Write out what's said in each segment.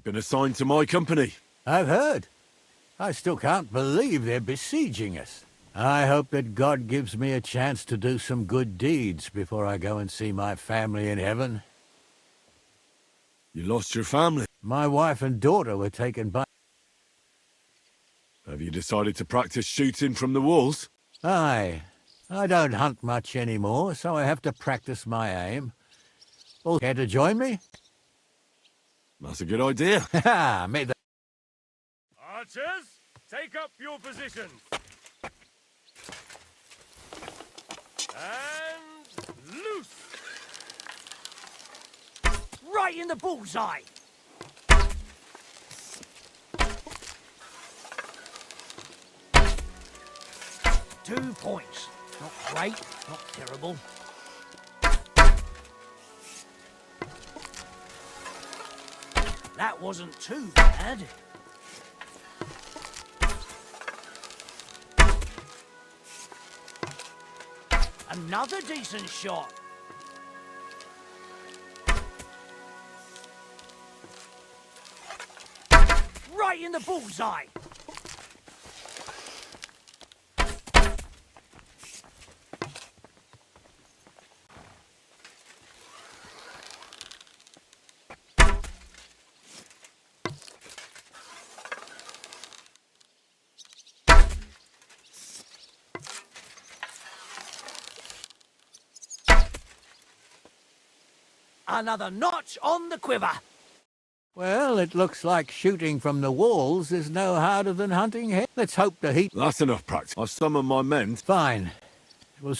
been assigned to my company. I've heard. I still can't believe they're besieging us. I hope that God gives me a chance to do some good deeds before I go and see my family in heaven. You lost your family. My wife and daughter were taken by... Have you decided to practice shooting from the walls? Aye. I don't hunt much anymore, so I have to practice my aim. All care to join me? That's a good idea. Ha! May the... Archers, take up your positions. And loose. Right in the bullseye. 2 points. Not great, not terrible. That wasn't too bad. Another decent shot. Right in the bullseye. Another notch on the quiver. Well, it looks like shooting from the walls is no harder than hunting here. Let's hope the heat... That's enough practice. I've summoned my men. Fine. We'll...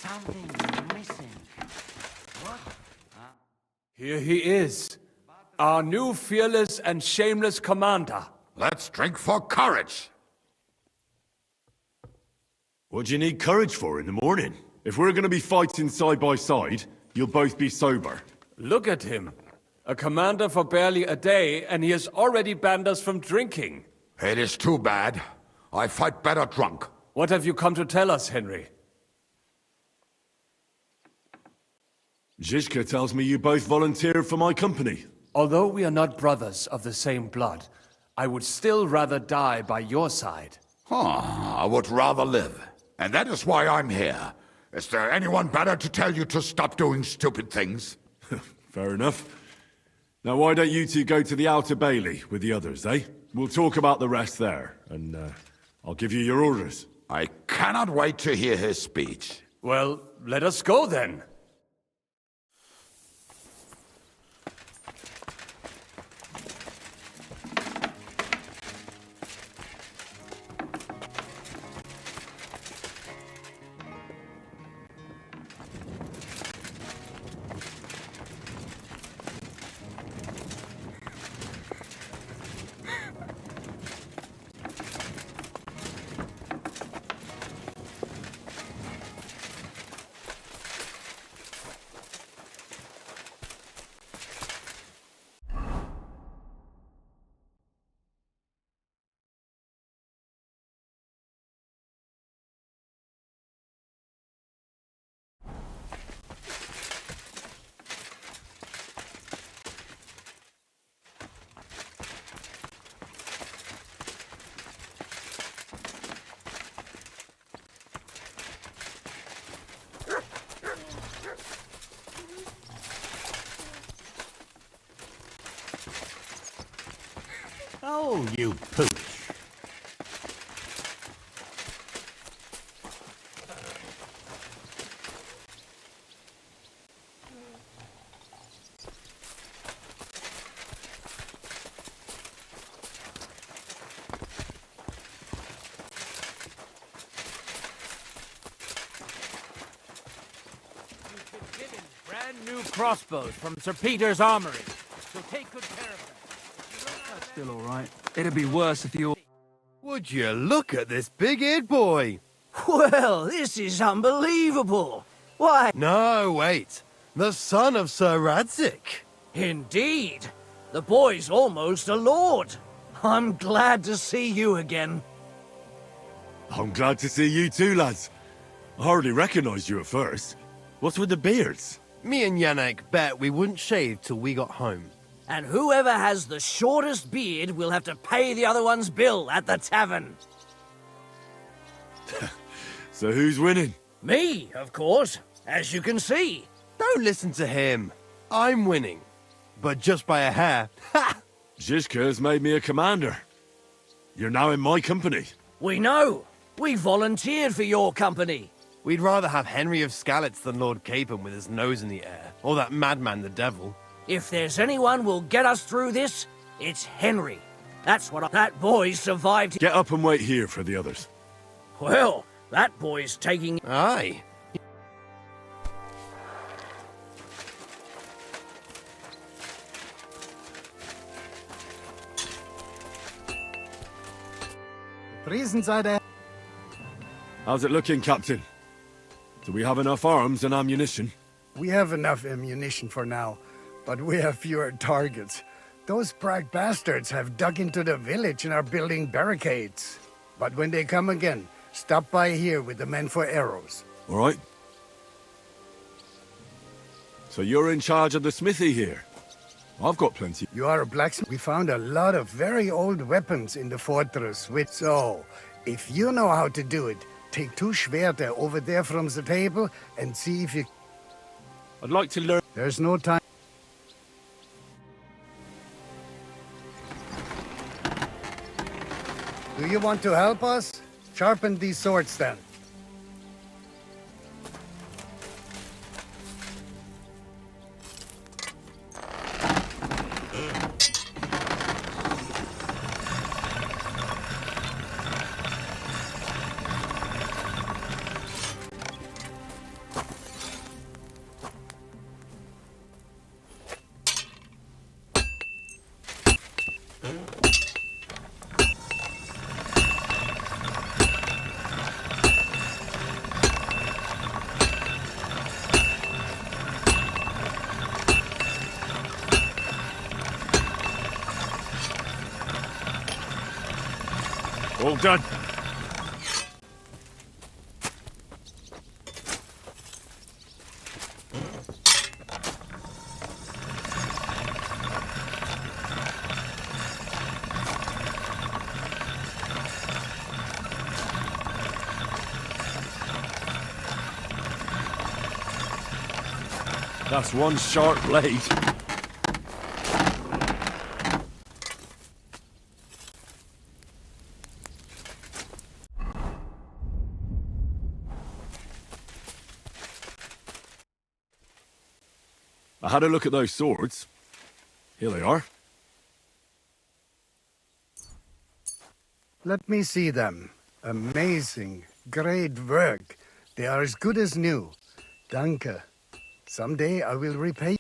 Something's missing. What? Here he is, our new fearless and shameless commander. Let's drink for courage. What do you need courage for in the morning? If we're going to be fighting side by side, you'll both be sober. Look at him. A commander for barely a day, and he has already banned us from drinking. It is too bad. I fight better drunk. What have you come to tell us, Henry? Zizka tells me you both volunteered for my company. Although we are not brothers of the same blood, I would still rather die by your side. I would rather live. And that is why I'm here. Is there anyone better to tell you to stop doing stupid things? Fair enough. Now why don't you two go to the Outer Bailey with the others, eh? We'll talk about the rest there, and I'll give you your orders. I cannot wait to hear his speech. Well, let us go then. Oh, you pooch. brand new crossbows from Sir Peter's armory. So take good care of them. Still all right. It'd be worse if you... Would you look at this big-eared boy? Well, this is unbelievable. Why? No, wait. The son of Sir Radzik. Indeed. The boy's almost a lord. I'm glad to see you again. I'm glad to see you too, lads. I hardly recognized you at first. What's with the beards? Me and Yannick bet we wouldn't shave till we got home. And whoever has the shortest beard will have to pay the other one's bill at the tavern. So who's winning? Me, of course, as you can see. Don't listen to him. I'm winning. But just by a hair. Ha! Zizka has made me a commander. You're now in my company. We know. We volunteered for your company. We'd rather have Henry of Skalitz than Lord Capon with his nose in the air. Or that madman, the devil. If there's anyone will get us through this, it's Henry. That's what that boy survived. Get up and wait here for the others. Well, that boy's taking... Aye. How's it looking, Captain? Do we have enough arms and ammunition? We have enough ammunition for now, but we have fewer targets. Those Prague bastards have dug into the village and are building barricades. But when they come again, stop by here with the men for arrows. All right. So you're in charge of the smithy here? I've got plenty. You are a blacksmith. We found a lot of very old weapons in the fortress. So, if you know how to do it, take 2 Schwerter over there from the table and see if you... I'd like to learn... There's no time. Do you want to help us? Sharpen these swords then. All done. That's one sharp blade. I had a look at those swords. Here they are. Let me see them. Amazing. Great work. They are as good as new. Danke. Someday I will repay.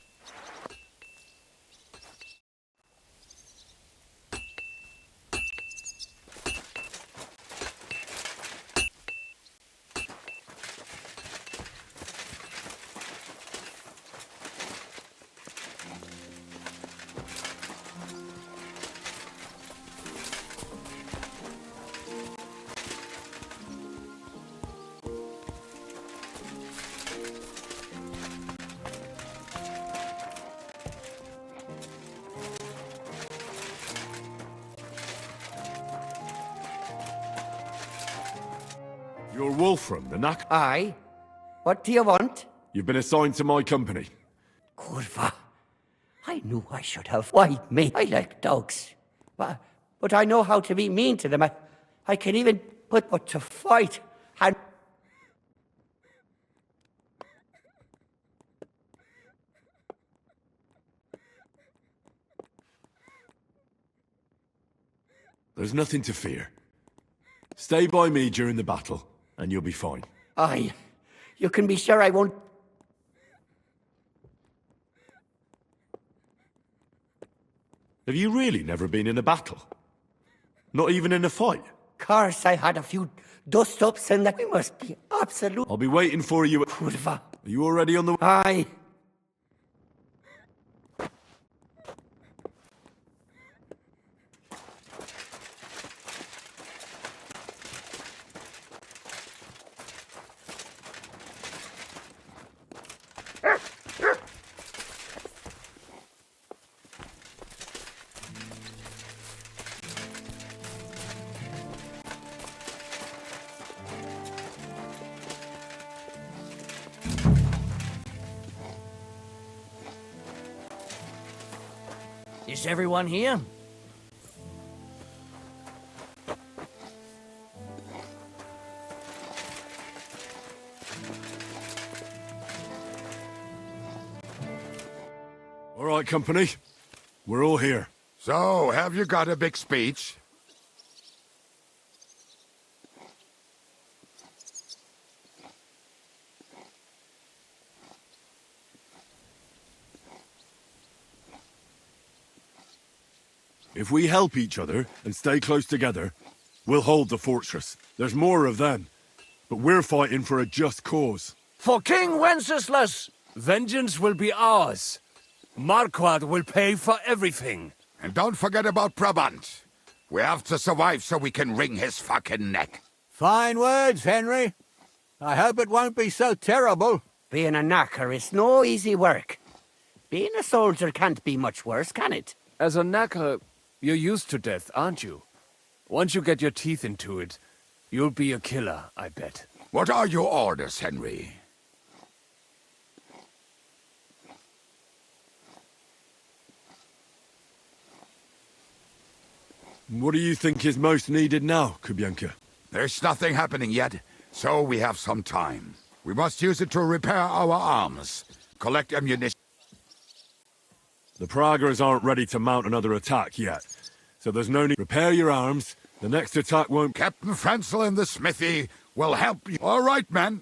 You're Wolfram, the knack. Aye. What do you want? You've been assigned to my company. Kurva. I knew I should have. Why, me? I like dogs. But I know how to be mean to them. I can even put to fight. And There's nothing to fear. Stay by me during the battle, and you'll be fine. aye. You can be sure I won't. Have you really never been in a battle? Not even in a fight? Course, I had a few dust-ups and that we must be absolute I'll be waiting for you. kurva. Are you already on the... Aye. Is everyone here? All right, company. We're all here. So, have you got a big speech? If we help each other and stay close together, we'll hold the fortress. There's more of them, but we're fighting for a just cause. For King Wenceslas! Vengeance will be ours. Marquardt will pay for everything. And don't forget about Brabant. We have to survive so we can wring his fucking neck. Fine words, Henry. I hope it won't be so terrible. Being a knacker is no easy work. Being a soldier can't be much worse, can it? As a knacker, you're used to death, aren't you? Once you get your teeth into it, you'll be a killer, I bet. What are your orders, Henry? What do you think is most needed now, Kubianka? There's nothing happening yet, so we have some time. We must use it to repair our arms, collect ammunition. The Praggers aren't ready to mount another attack yet, so there's no need. Repair your arms. The next attack won't... Captain Frenzel in the smithy will help you. All right, men.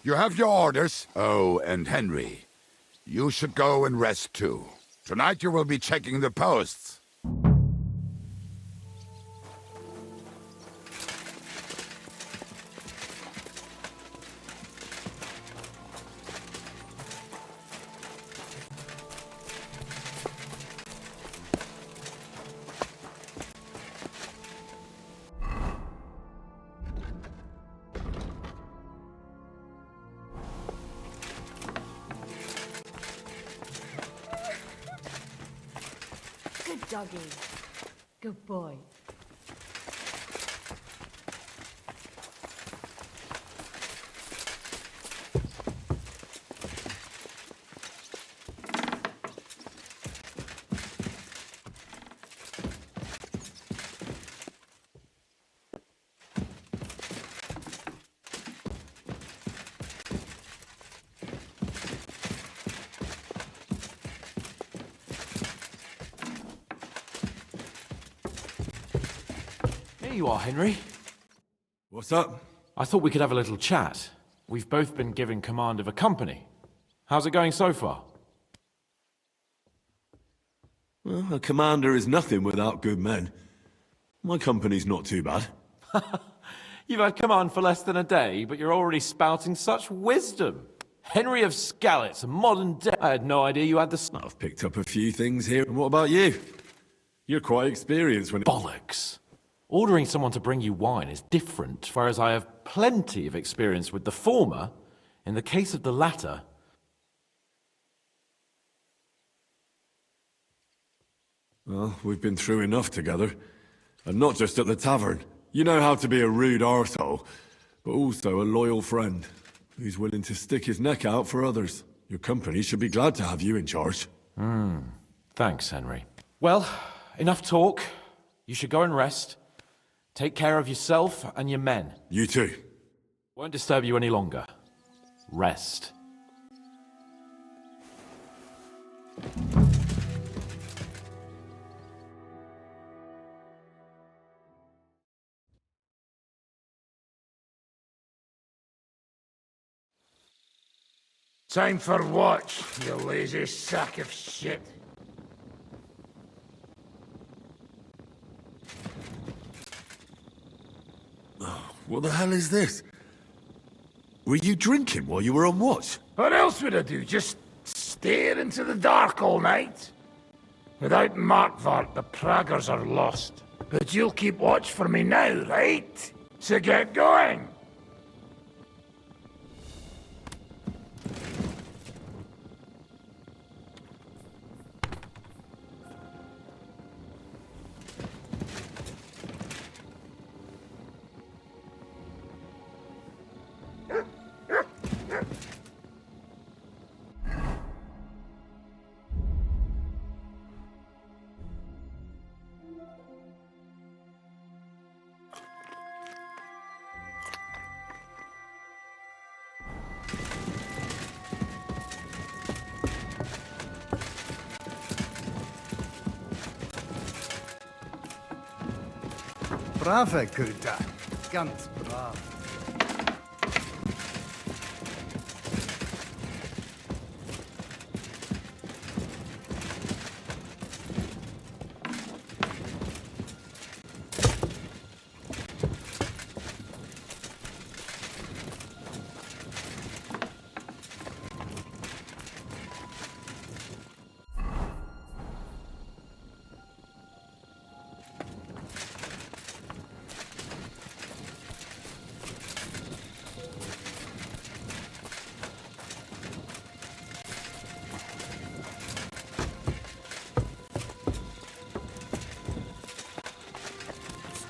You have your orders. Oh, and Henry, you should go and rest too. Tonight you will be checking the posts. Good doggy. Good boy. Here you are, Henry. What's up? I thought we could have a little chat. We've both been given command of a company. How's it going so far? Well, a commander is nothing without good men. My company's not too bad. You've had command for less than a day, but you're already spouting such wisdom. Henry of Skalitz, a modern day. I had no idea you had the... I've picked up a few things here. And what about you? You're quite experienced when... Bollocks. Ordering someone to bring you wine is different, whereas I have plenty of experience with the former. In the case of the latter... Well, we've been through enough together. And not just at the tavern. You know how to be a rude arsehole, but also a loyal friend who's willing to stick his neck out for others. Your company should be glad to have you in charge. Thanks, Henry. Well, enough talk. You should go and rest. Take care of yourself and your men. You too. Won't disturb you any longer. Rest. Time for what, you lazy sack of shit? What the hell is this? Were you drinking while you were on watch? What else would I do? Just stare into the dark all night? Without Markvart, the Praggers are lost. But you'll keep watch for me now, right? So get going! Brave, Kuta. Ganz brav.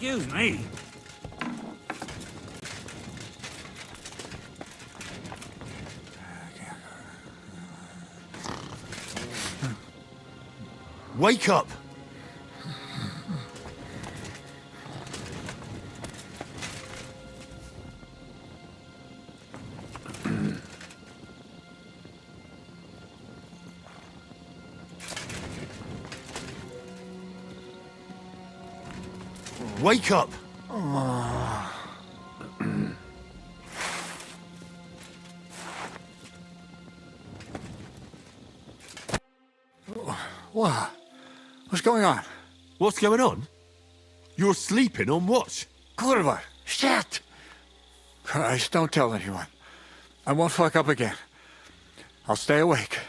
Excuse me. Wake up! Wake up! What? What's going on? What's going on? You're sleeping on watch. Kurva! Shit! Christ, don't tell anyone. I won't fuck up again. I'll stay awake.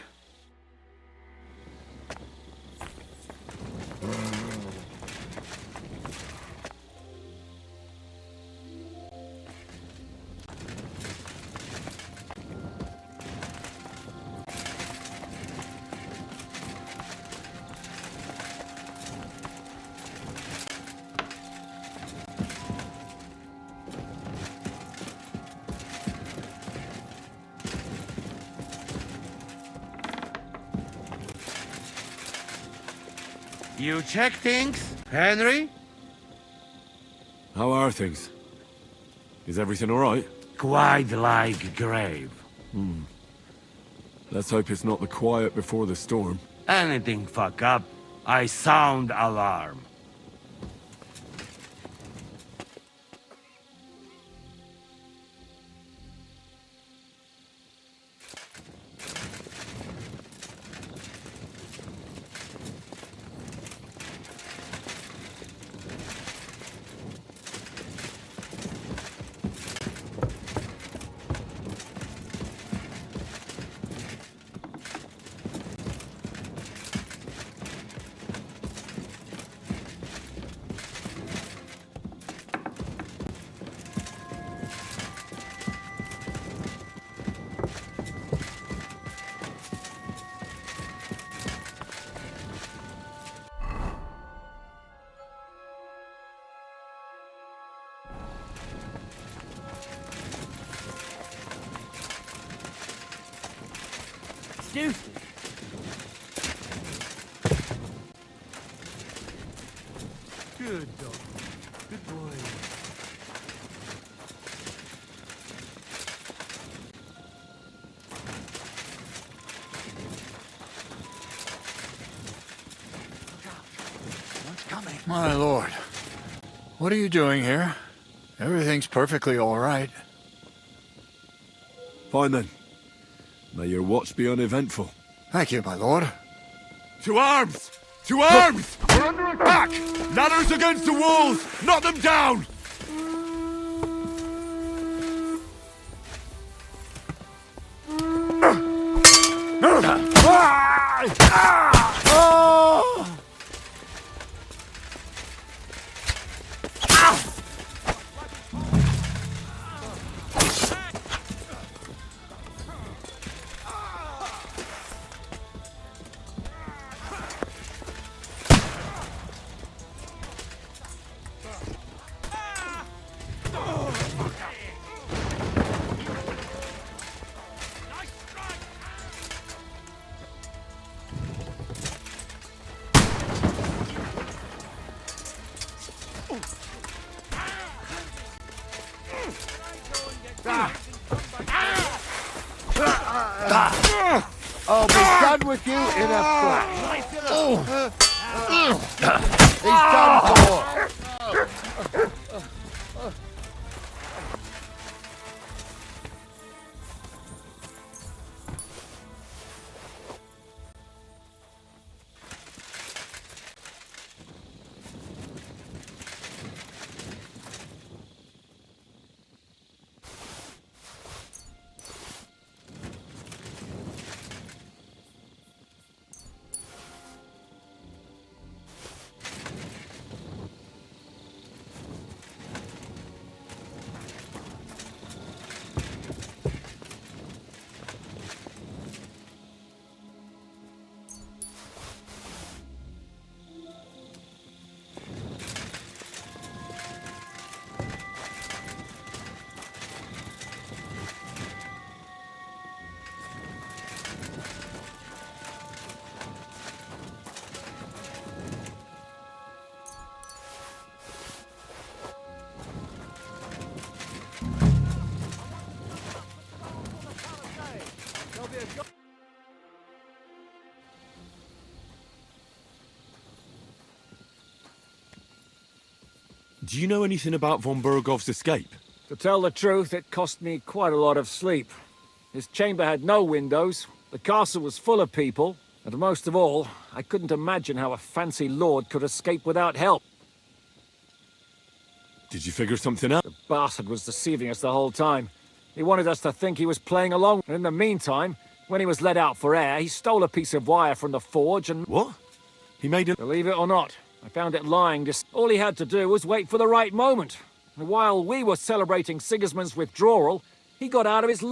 You check things, Henry? How are things? Is everything all right? Quite like grave. Let's hope it's not the quiet before the storm. Anything fuck up, I sound alarm. Excuse me. Good dog. Good boy. What's coming? My lord. What are you doing here? Everything's perfectly all right. Fine then. May your watch be uneventful. Thank you, my lord. To arms! To arms! We're under attack! Ladders against the walls! Knock them down! I'll be done with you in a flash. He's done for. Do you know anything about von Bergov's escape? To tell the truth, it cost me quite a lot of sleep. His chamber had no windows, the castle was full of people, and most of all, I couldn't imagine how a fancy lord could escape without help. Did you figure something out? The bastard was deceiving us the whole time. He wanted us to think he was playing along, and in the meantime, when he was let out for air, he stole a piece of wire from the forge and... What? He made it... Believe it or not, I found it lying just... All he had to do was wait for the right moment. And while we were celebrating Sigismund's withdrawal, he got out of his...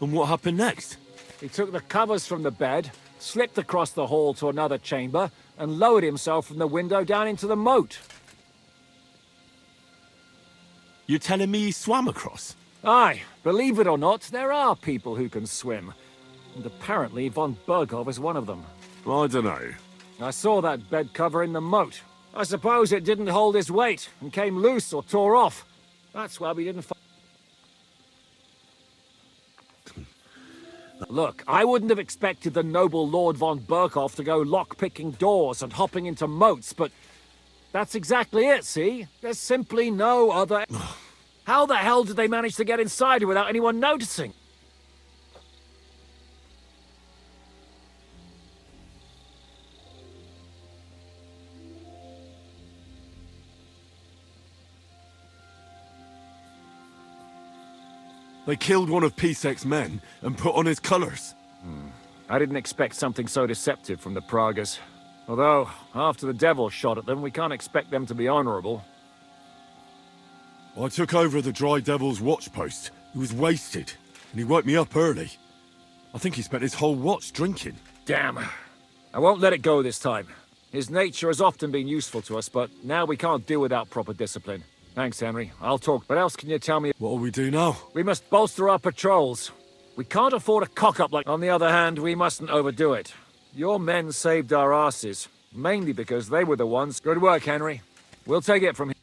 And what happened next? He took the covers from the bed, slipped across the hall to another chamber, and lowered himself from the window down into the moat. You're telling me he swam across? Aye, believe it or not, there are people who can swim. And apparently von Bergov is one of them. I don't know. I saw that bed cover in the moat. I suppose it didn't hold his weight and came loose or tore off. That's why we didn't find... Look, I wouldn't have expected the noble Lord von Berghoff to go lock-picking doors and hopping into moats, but that's exactly it, see? There's simply no other... How the hell did they manage to get inside without anyone noticing? They killed one of Pisek's men and put on his colours. I didn't expect something so deceptive from the Pragas. Although, after the devil shot at them, we can't expect them to be honourable. I took over the Dry Devil's watch post. He was wasted, and he woke me up early. I think he spent his whole watch drinking. Damn. I won't let it go this time. His nature has often been useful to us, but now we can't do without proper discipline. Thanks, Henry. I'll talk. What else can you tell me? What'll we do now? We must bolster our patrols. We can't afford a cock-up like... On the other hand, we mustn't overdo it. Your men saved our asses, mainly because they were the ones... Good work, Henry. We'll take it from here.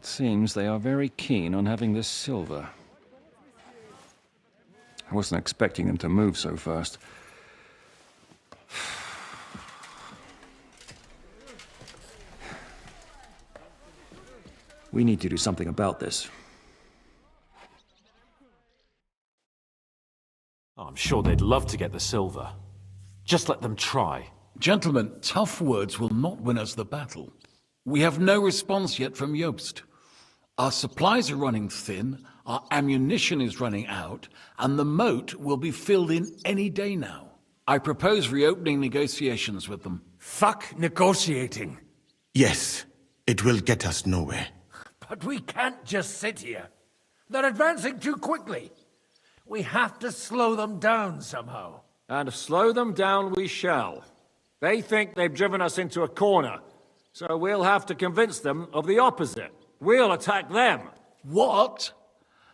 It seems they are very keen on having this silver. I wasn't expecting them to move so fast. We need to do something about this. I'm sure they'd love to get the silver. Just let them try. Gentlemen, tough words will not win us the battle. We have no response yet from Jobst. Our supplies are running thin, our ammunition is running out, and the moat will be filled in any day now. I propose reopening negotiations with them. Fuck negotiating. Yes, it will get us nowhere. But we can't just sit here. They're advancing too quickly. We have to slow them down somehow. And slow them down we shall. They think they've driven us into a corner, so we'll have to convince them of the opposite. We'll attack them. What?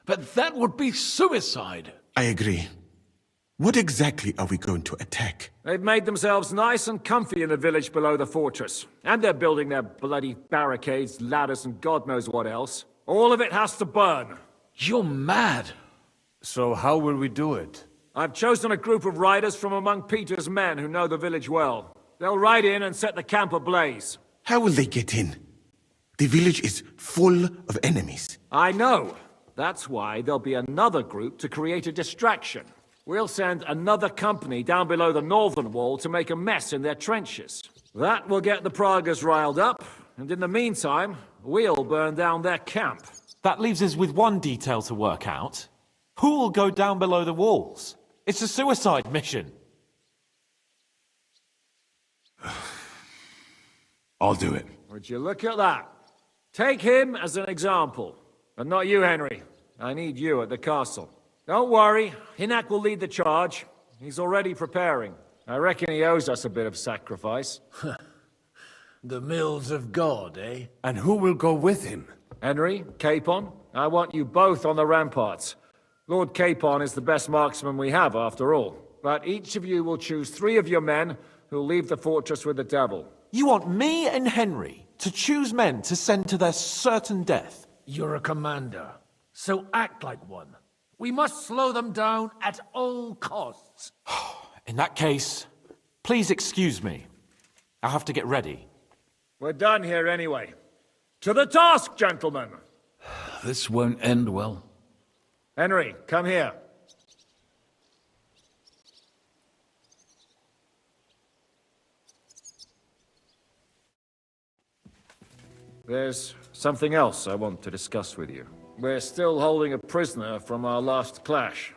But that would be suicide. I agree. What exactly are we going to attack? They've made themselves nice and comfy in the village below the fortress. And they're building their bloody barricades, ladders, and God knows what else. All of it has to burn. You're mad. So how will we do it? I've chosen a group of riders from among Peter's men who know the village well. They'll ride in and set the camp ablaze. How will they get in? The village is full of enemies. I know. That's why there'll be another group to create a distraction. We'll send another company down below the northern wall to make a mess in their trenches. That will get the Pragas riled up, and in the meantime, we'll burn down their camp. That leaves us with one detail to work out. Who will go down below the walls? It's a suicide mission. I'll do it. Would you look at that? Take him as an example. And not you, Henry. I need you at the castle. Don't worry, Hinak will lead the charge. He's already preparing. I reckon he owes us a bit of sacrifice. The mills of God, eh? And who will go with him? Henry, Capon, I want you both on the ramparts. Lord Capon is the best marksman we have, after all. But each of you will choose 3 of your men who'll leave the fortress with the devil. You want me and Henry to choose men to send to their certain death? You're a commander, so act like one. We must slow them down at all costs. In that case, please excuse me. I'll have to get ready. We're done here anyway. To the task, gentlemen! This won't end well. Henry, come here. There's something else I want to discuss with you. We're still holding a prisoner from our last clash.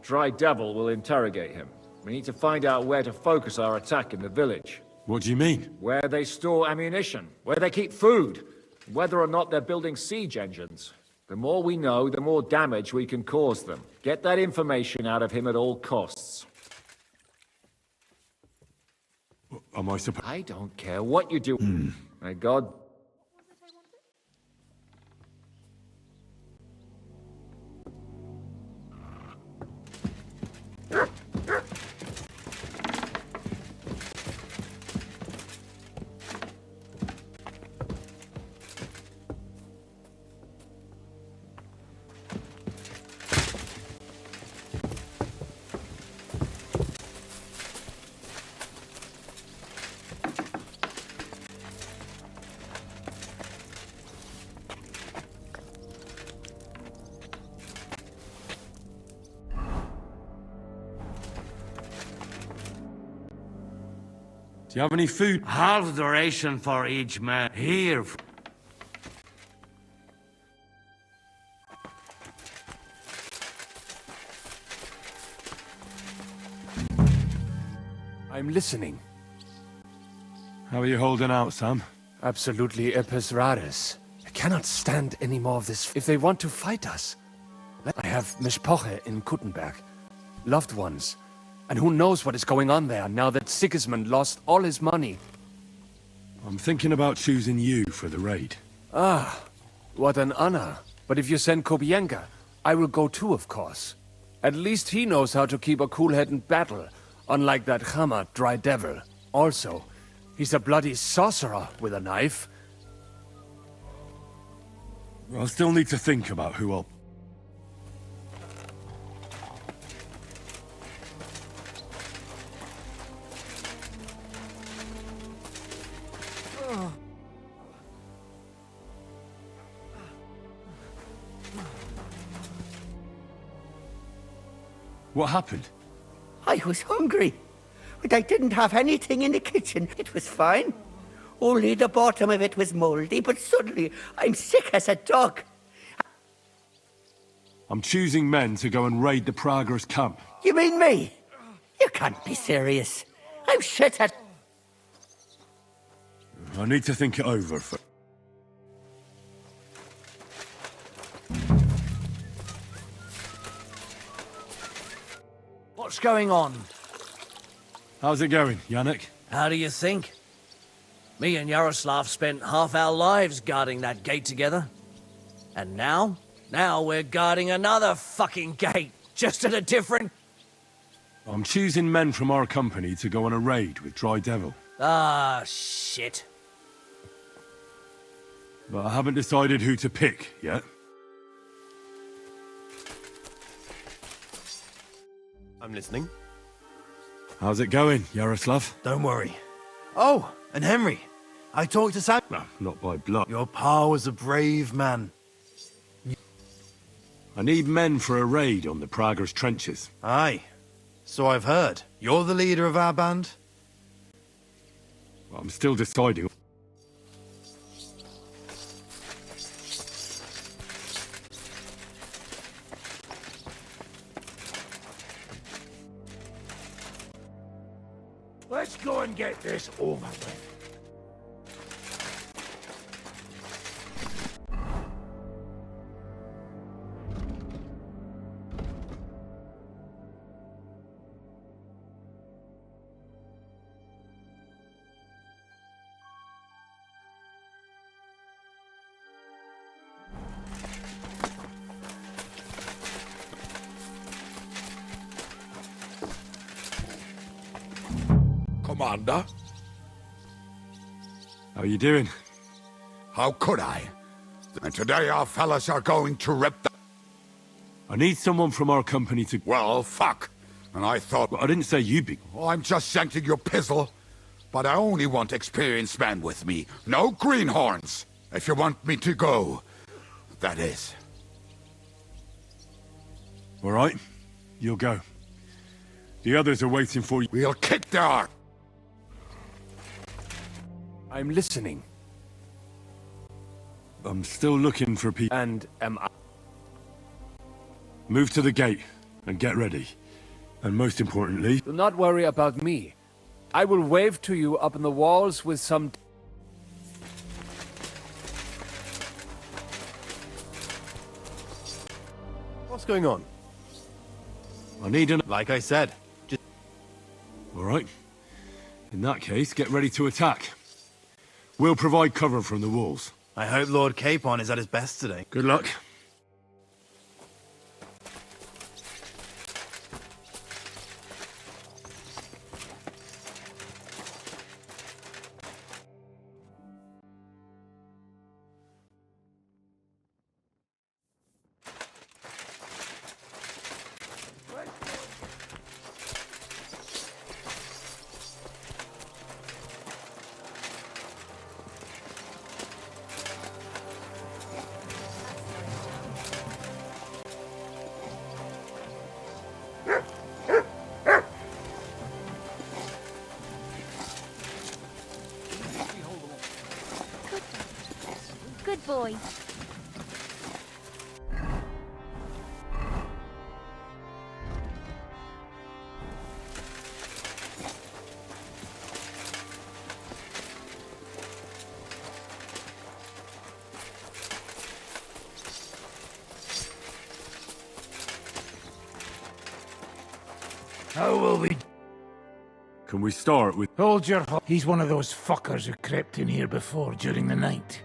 Dry Devil will interrogate him. We need to find out where to focus our attack in the village. What do you mean? Where they store ammunition, where they keep food, whether or not they're building siege engines. The more we know, the more damage we can cause them. Get that information out of him at all costs. Am I supposed... I don't care what you do. May God... Do you have any food? Half the ration for each man. Here. I'm listening. How are you holding out, Sam? Absolutely epes rares. I cannot stand any more of this. If they want to fight us, I have Mishpoche in Kuttenberg, loved ones. And who knows what is going on there now that Sigismund lost all his money. I'm thinking about choosing you for the raid. Ah, what an honor. But if you send Kobienka, I will go too, of course. At least he knows how to keep a cool head in battle, unlike that Hammer Dry Devil. Also, he's a bloody sorcerer with a knife. I'll still need to think about who I'll... What happened? I was hungry, but I didn't have anything in the kitchen. It was fine. Only the bottom of it was mouldy, but suddenly I'm sick as a dog. I'm choosing men to go and raid the Praguers' camp. You mean me? You can't be serious. I'm shit at... I need to think it over for... What's going on? How's it going, Yannick? How do you think? Me and Yaroslav spent half our lives guarding that gate together. And now? Now we're guarding another fucking gate, just at a different... I'm choosing men from our company to go on a raid with Dry Devil. Ah, shit. But I haven't decided who to pick yet. I'm listening. How's it going, Yaroslav? Don't worry. Oh, and Henry. I talked to Sam. No, not by blood. Your pa was a brave man. I need men for a raid on the Praguers' trenches. Aye. So I've heard. You're the leader of our band? I'm still deciding. Let's go and get this over with. Commander? How you doing? How could I? And today our fellas are going to rip the... I need someone from our company to... Well, fuck. And I thought... Well, I didn't say you'd be... Oh, I'm just scenting your pizzle. But I only want experienced men with me. No greenhorns. If you want me to go, that is. All right. You'll go. The others are waiting for you. We'll kick their ass. I'm listening. I'm still looking for people. And am I... Move to the gate and get ready. And most importantly... Do not worry about me. I will wave to you up in the walls with some... What's going on? I need an... Like I said. All right. In that case, get ready to attack. We'll provide cover from the walls. I hope Lord Capon is at his best today. Good luck. Good boy. How will we... Can we start with... Hold your... He's one of those fuckers who crept in here before during the night.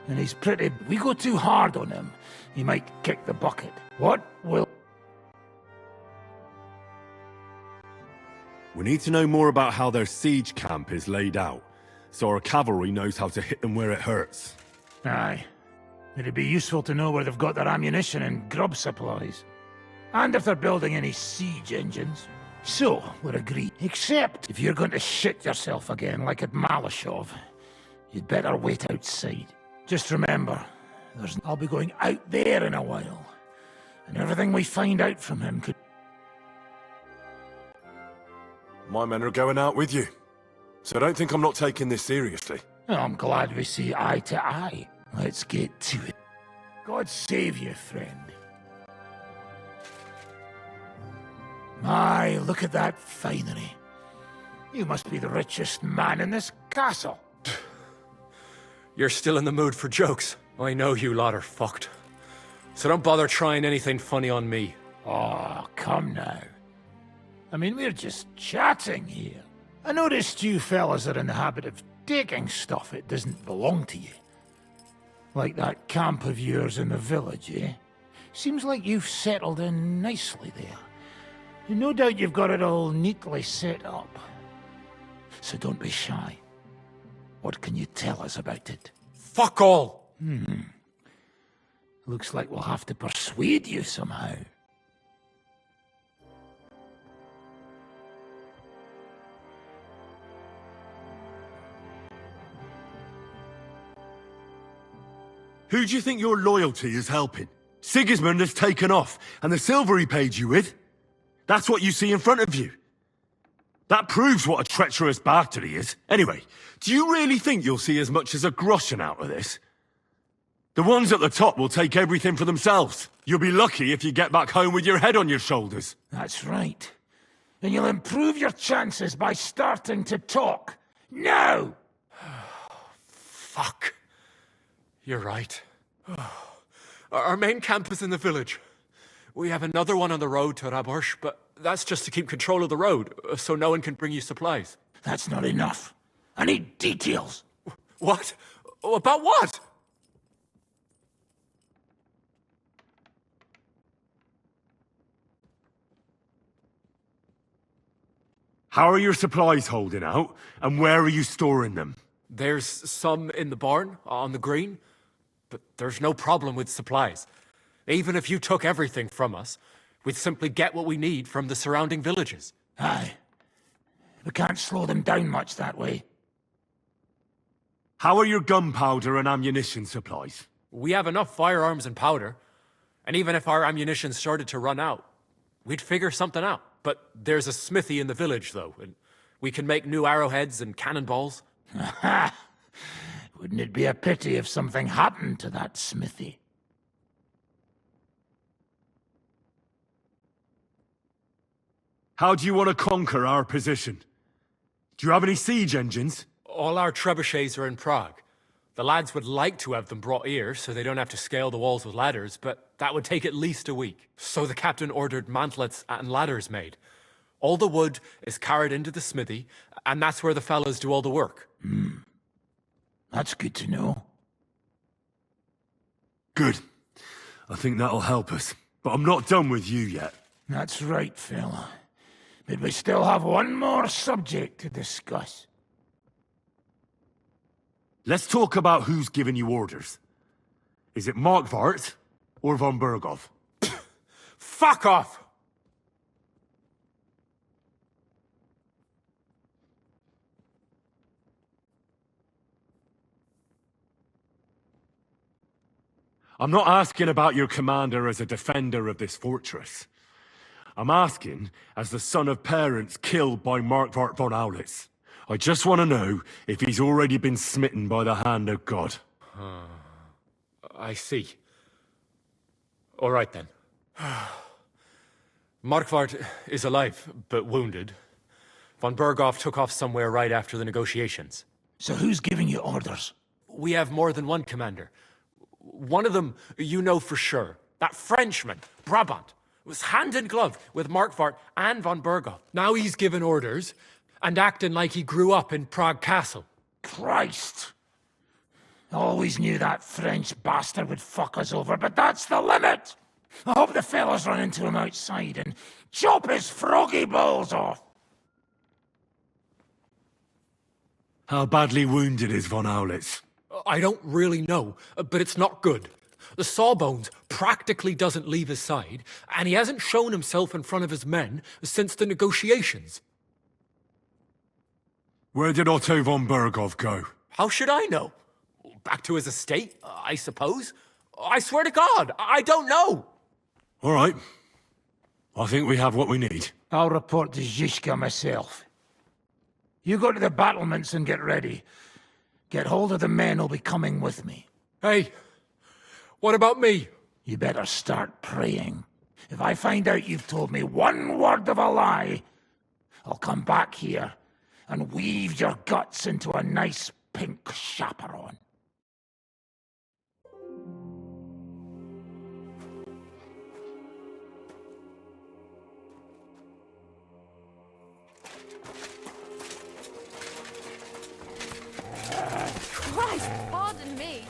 And he's pretty... We go too hard on him, he might kick the bucket. What will... We need to know more about how their siege camp is laid out, so our cavalry knows how to hit them where it hurts. Aye. It'd be useful to know where they've got their ammunition and grub supplies. And if they're building any siege engines. So, we're agreed. Except, if you're going to shit yourself again like at Malashov, you'd better wait outside. Just remember, I'll be going out there in a while. And everything we find out from him could... My men are going out with you. So don't think I'm not taking this seriously. I'm glad we see eye to eye. Let's get to it. God save you, friend. My, look at that finery. You must be the richest man in this castle. You're still in the mood for jokes. I know you lot are fucked. So don't bother trying anything funny on me. Oh, come now. I mean, we're just chatting here. I noticed you fellas are in the habit of taking stuff that doesn't belong to you. Like that camp of yours in the village, eh? Seems like you've settled in nicely there. And no doubt you've got it all neatly set up. So don't be shy. What can you tell us about it? Fuck all! Looks like we'll have to persuade you somehow. Who do you think your loyalty is helping? Sigismund has taken off, and the silver he paid you with? That's what you see in front of you. That proves what a treacherous bastard he is. Anyway, do you really think you'll see as much as a groschen out of this? The ones at the top will take everything for themselves. You'll be lucky if you get back home with your head on your shoulders. That's right. And you'll improve your chances by starting to talk. Now! Fuck. You're right. Our main camp is in the village. We have another one on the road to Raborsh, but that's just to keep control of the road, so no one can bring you supplies. That's not enough. I need details. What? About what? How are your supplies holding out, and where are you storing them? There's some in the barn, on the green, but there's no problem with supplies. Even if you took everything from us, we'd simply get what we need from the surrounding villages. Aye. We can't slow them down much that way. How are your gunpowder and ammunition supplies? We have enough firearms and powder, and even if our ammunition started to run out, we'd figure something out. But there's a smithy in the village, though, and we can make new arrowheads and cannonballs. Aha! Wouldn't it be a pity if something happened to that smithy? How do you want to conquer our position? Do you have any siege engines? All our trebuchets are in Prague. The lads would like to have them brought here so they don't have to scale the walls with ladders, but that would take at least a week. So the captain ordered mantlets and ladders made. All the wood is carried into the smithy, and that's where the fellas do all the work. That's good to know. Good. I think that'll help us. But I'm not done with you yet. That's right, fella. But we still have one more subject to discuss. Let's talk about who's giving you orders. Is it Markvart or von Berghoff? Fuck off! I'm not asking about your commander as a defender of this fortress. I'm asking as the son of parents killed by Markvart von Aulitz. I just want to know if he's already been smitten by the hand of God. I see. All right, then. Markvart is alive, but wounded. Von Berghoff took off somewhere right after the negotiations. So who's giving you orders? We have more than one commander. One of them you know for sure. That Frenchman, Brabant, was hand in glove with Markvart and von Berghoff. Now he's given orders and acting like he grew up in Prague Castle. Christ! Always knew that French bastard would fuck us over, but that's the limit! I hope the fellas run into him outside and chop his froggy balls off! How badly wounded is von Aulitz? I don't really know, but it's not good. The Sawbones practically doesn't leave his side, and he hasn't shown himself in front of his men since the negotiations. Where did Otto von Berghoff go? How should I know? Back to his estate, I suppose. I swear to God, I don't know. All right. I think we have what we need. I'll report to Zizka myself. You go to the battlements and get ready. Get hold of the men who'll be coming with me. Hey, what about me? You better start praying. If I find out you've told me one word of a lie, I'll come back here and weave your guts into a nice pink chaperon. Christ, pardon me.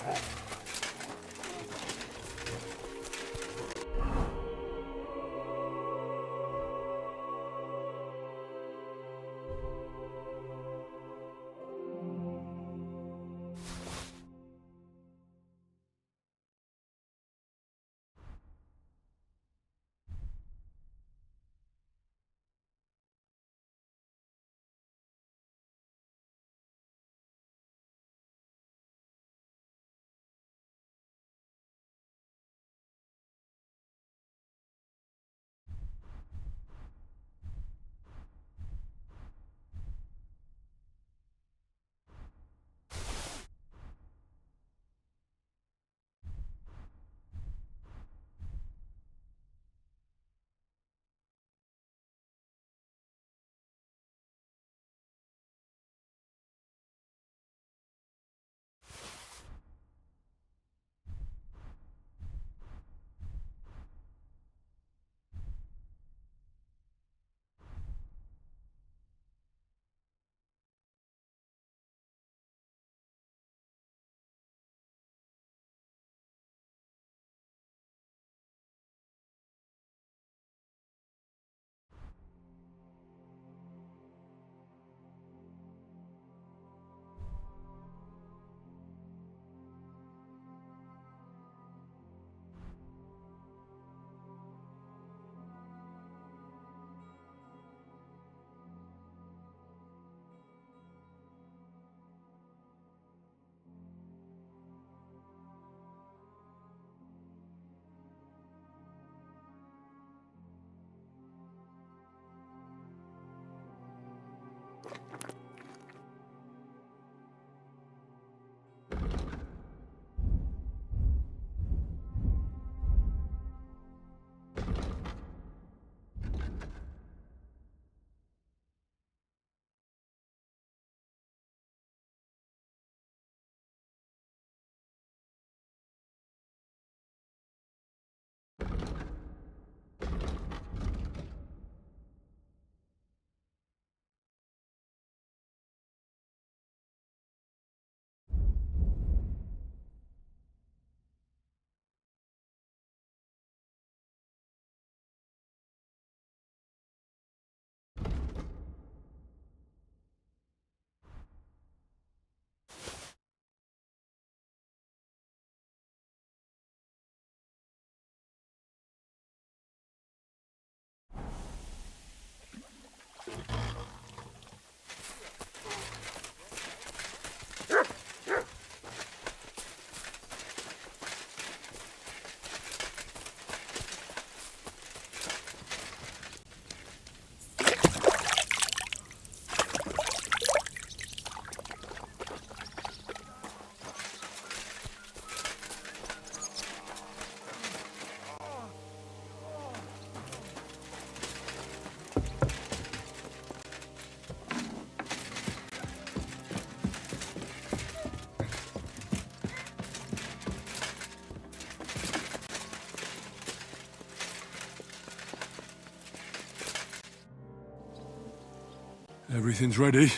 Everything's ready.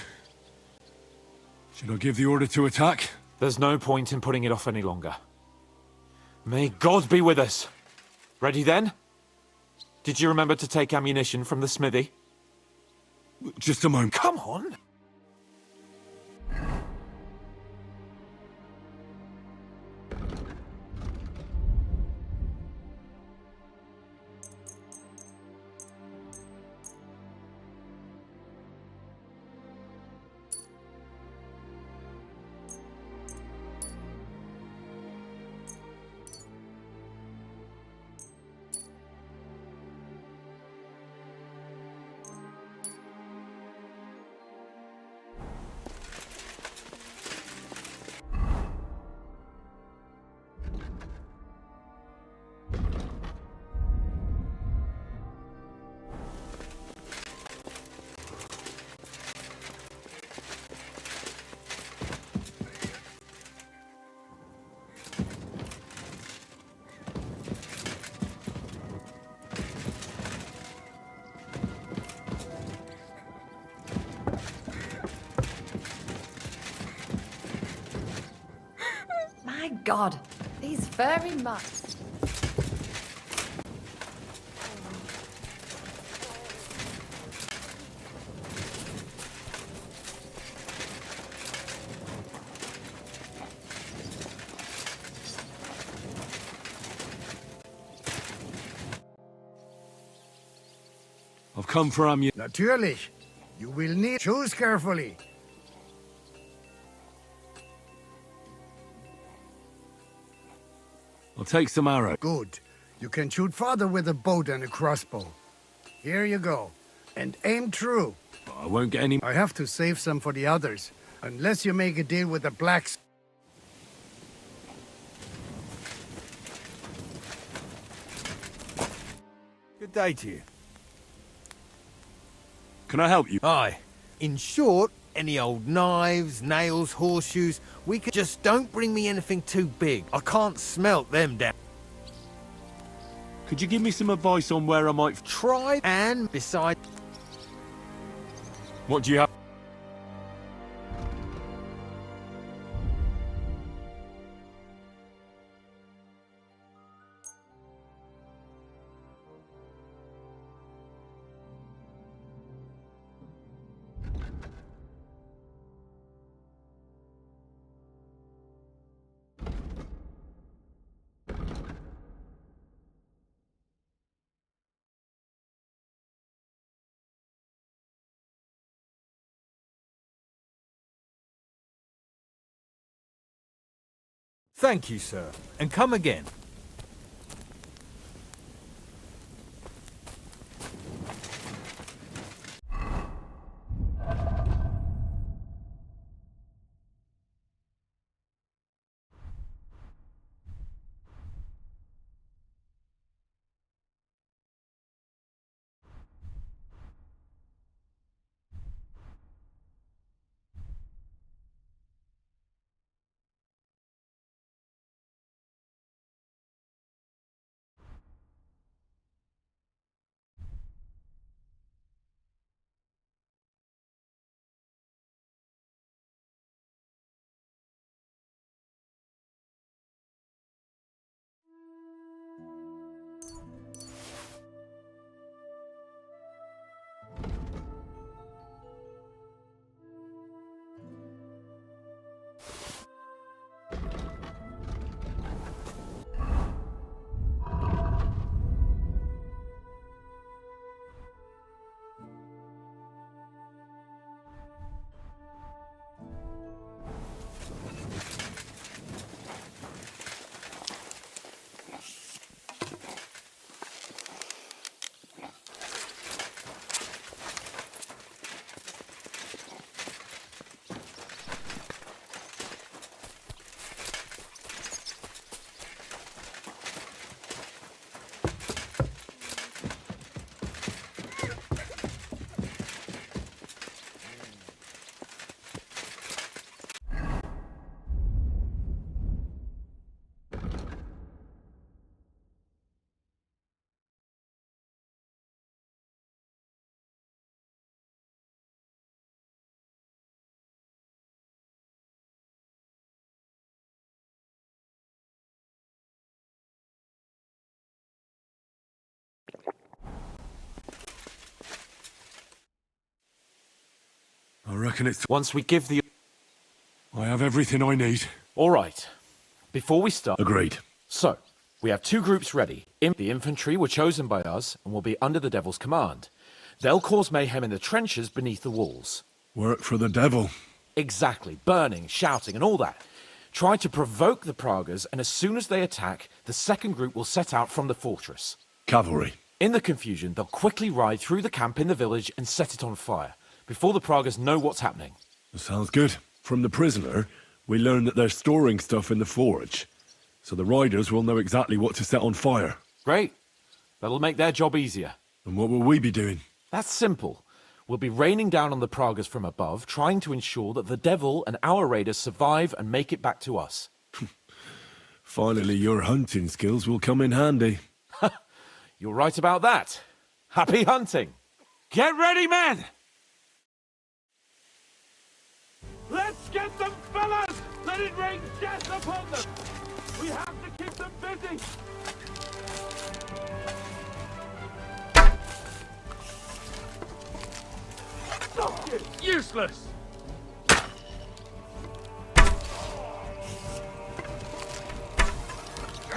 Should I give the order to attack? There's no point in putting it off any longer. May God be with us. Ready then? Did you remember to take ammunition from the smithy? Just a moment. Come on! God, these furry mutts. I've come for ammunition. Natürlich. You will need... Choose carefully. I'll take some arrows. Good. You can shoot farther with a bow than a crossbow. Here you go. And aim true. I won't get any... I have to save some for the others. Unless you make a deal with the blacks. Good day to you. Can I help you? Aye. In short, any old knives, nails, horseshoes, we could just don't bring me anything too big. I can't smelt them down. Could you give me some advice on where I might... Try and besides... What do you have? Thank you, sir. And come again. I reckon it's... Once we give the... I have everything I need. All right. Before we start... Agreed. So, we have two groups ready. The infantry were chosen by us and will be under the Devil's command. They'll cause mayhem in the trenches beneath the walls. Work for the devil. Exactly. Burning, shouting and all that. Try to provoke the Pragas, and as soon as they attack, the second group will set out from the fortress. Cavalry. In the confusion, they'll quickly ride through the camp in the village and set it on fire, before the Pragas know what's happening. Sounds good. From the prisoner, we learned that they're storing stuff in the forge, so the riders will know exactly what to set on fire. Great. That'll make their job easier. And what will we be doing? That's simple. We'll be raining down on the Pragas from above, trying to ensure that the Devil and our raiders survive and make it back to us. Finally, your hunting skills will come in handy. You're right about that. Happy hunting! Get ready, men! Let's get them, fellas! Let it rain death upon them! We have to keep them busy! Stop it! Useless!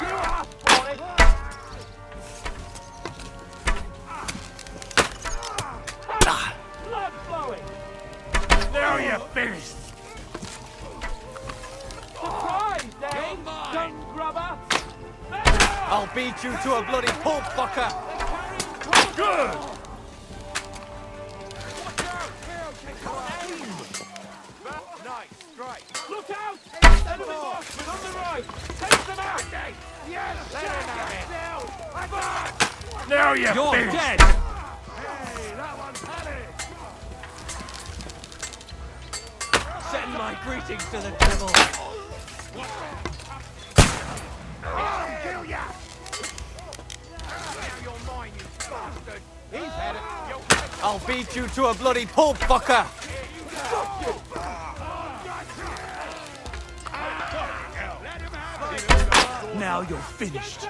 You asked for it! Blood flowing! Now you're finished! Surprise, eh? Dung grubber! I'll beat you to a bloody pulp, fucker! Good! Nice, straight. Look out! Enemy marksman on the right! Take them out! Yes! Let him have it! Now you're finished. Dead! Hey, that one's heavy! Send my greetings to the devil. I'll kill ya! Now you're mine, you bastard! He's had it! I'll beat you to a bloody pulp, fucker! Now you're finished.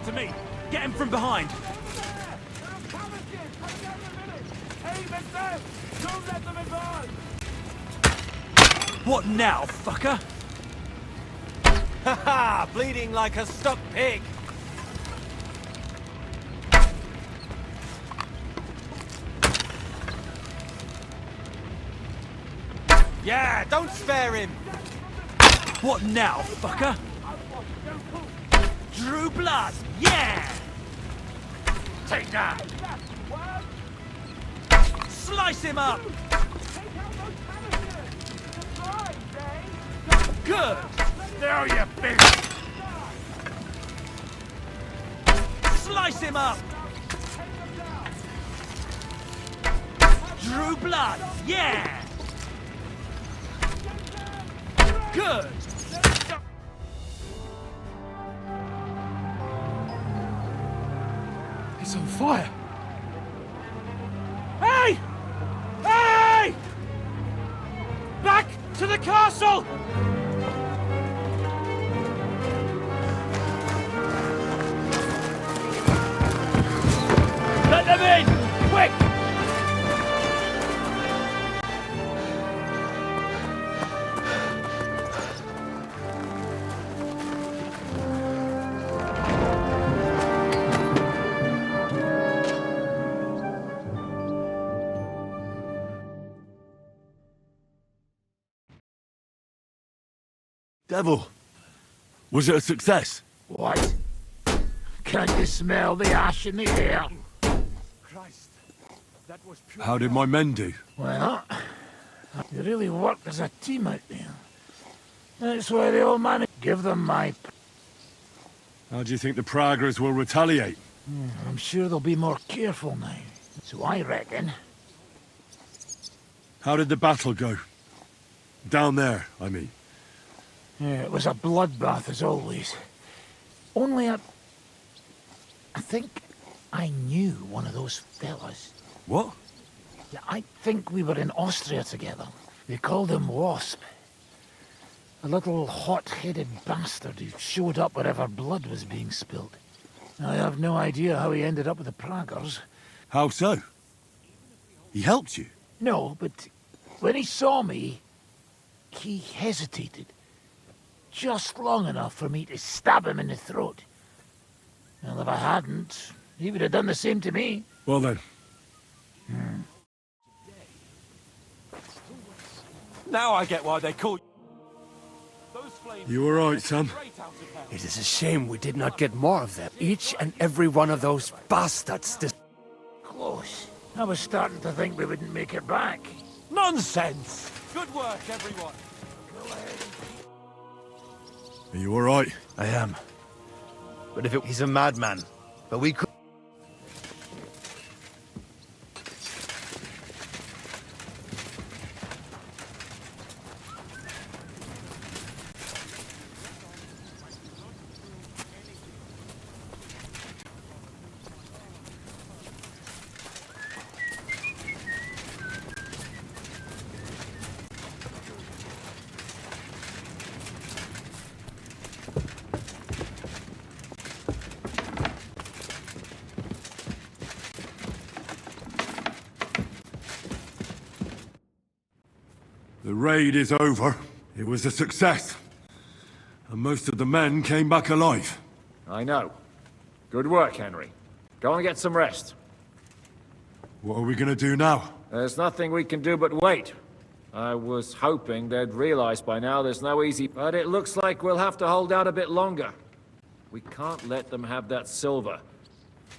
To me! Get him from behind! Hey, mister! Don't let them advance! What now, fucker? Ha ha! Bleeding like a stuck pig! Yeah, don't spare him! What now, fucker? Drew blood, yeah! Take that! Slice him up! Good! Now you're finished! Slice him up! Drew blood, yeah! Good! It's on fire! Hey! Hey! Back to the castle! Let them in! Quick! Devil, was it a success? What? Can't you smell the ash in the air? Christ, that was pure... How did my men do? Well, you really worked as a team out there. That's why the old man... Give them my... How do you think the Praggers will retaliate? I'm sure they'll be more careful now. So I reckon. How did the battle go? Down there, I mean. Yeah, it was a bloodbath as always. Only I think I knew one of those fellas. What? Yeah, I think we were in Austria together. They called him Wasp. A little hot-headed bastard who showed up wherever blood was being spilled. I have no idea how he ended up with the Praggers. How so? He helped you? No, but when he saw me, he hesitated. Just long enough for me to stab him in the throat. Well, if I hadn't, he would have done the same to me. Well then. Now I get why they call You alright, son? It is a shame we did not get more of them. Each and every one of those bastards. Close. I was starting to think we wouldn't make it back. Nonsense! Good work, everyone. Are you alright? I am. But if he's a madman. But we could... The raid is over. It was a success. And most of the men came back alive. I know. Good work, Henry. Go and get some rest. What are we gonna do now? There's nothing we can do but wait. I was hoping they'd realize by now there's no easy... But it looks like we'll have to hold out a bit longer. We can't let them have that silver.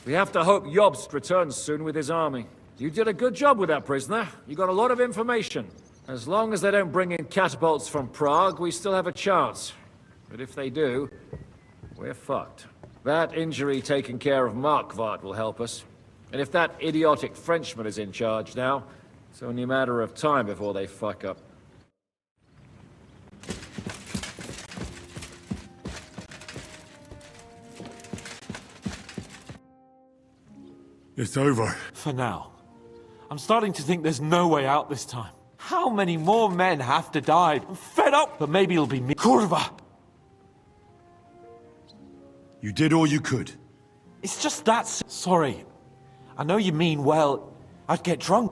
We have to hope Jobst returns soon with his army. You did a good job with that prisoner. You got a lot of information. As long as they don't bring in catapults from Prague, we still have a chance. But if they do, we're fucked. That injury taken care of Markvart will help us. And if that idiotic Frenchman is in charge now, it's only a matter of time before they fuck up. It's over. For now. I'm starting to think there's no way out this time. How many more men have to die? I'm fed up, but maybe it'll be me. Kurva! You did all you could. It's just that... Sorry. I know you mean well. I'd get drunk.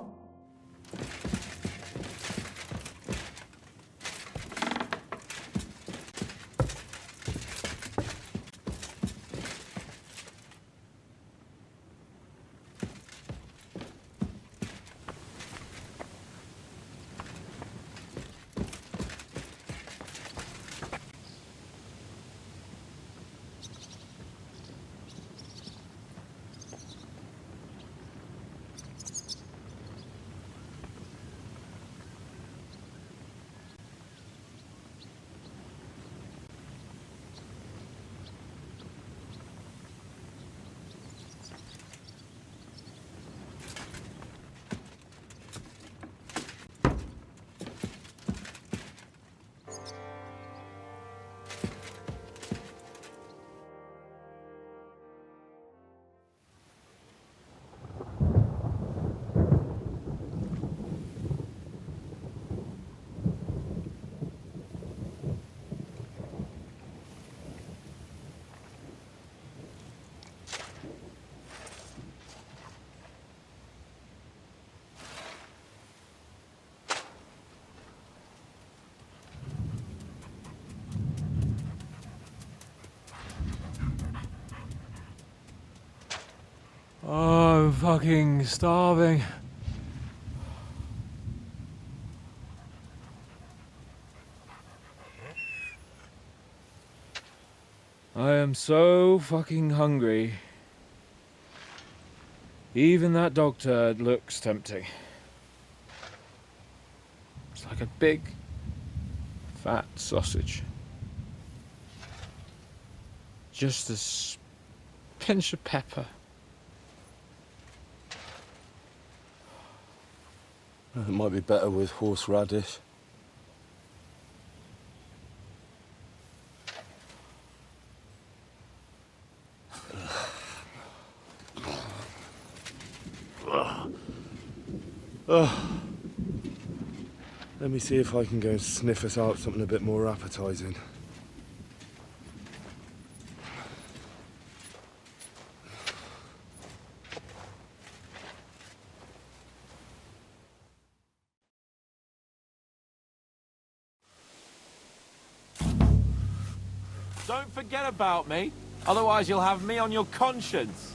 Oh, I'm fucking starving. I am so fucking hungry. Even that dog turd looks tempting. It's like a big, fat sausage. Just a pinch of pepper. It might be better with horseradish. Let me see if I can go and sniff us out something a bit more appetizing. Don't forget about me, otherwise you'll have me on your conscience.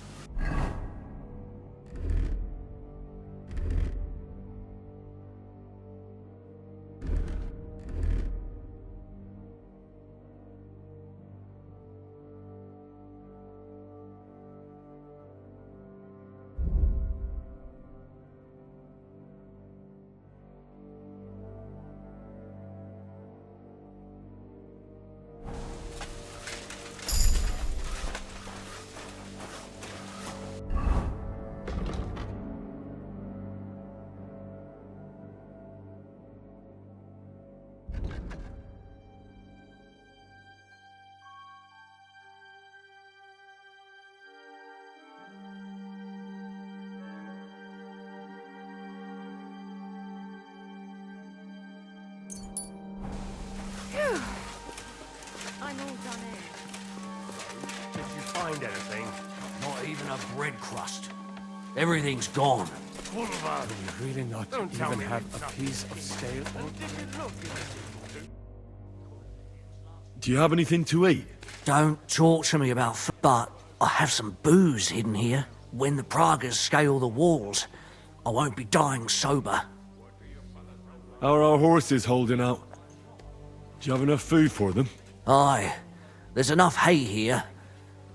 Did you find anything? Not even a bread crust. Everything's gone. Do you really not even have a piece of stale oat? Do you have anything to eat? Don't talk to me about but I have some booze hidden here. When the Pragas scale the walls, I won't be dying sober. How are our horses holding out? Do you have enough food for them? Aye. There's enough hay here,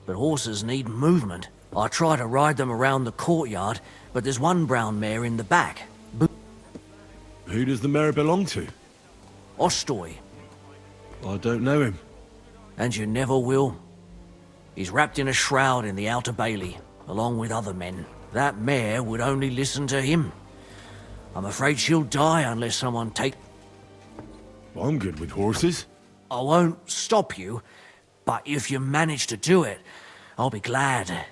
but horses need movement. I try to ride them around the courtyard, but there's one brown mare in the back. Who does the mare belong to? Ostoy. I don't know him. And you never will. He's wrapped in a shroud in the Outer Bailey, along with other men. That mare would only listen to him. I'm afraid she'll die unless someone take... I'm good with horses. I won't stop you, but if you manage to do it, I'll be glad.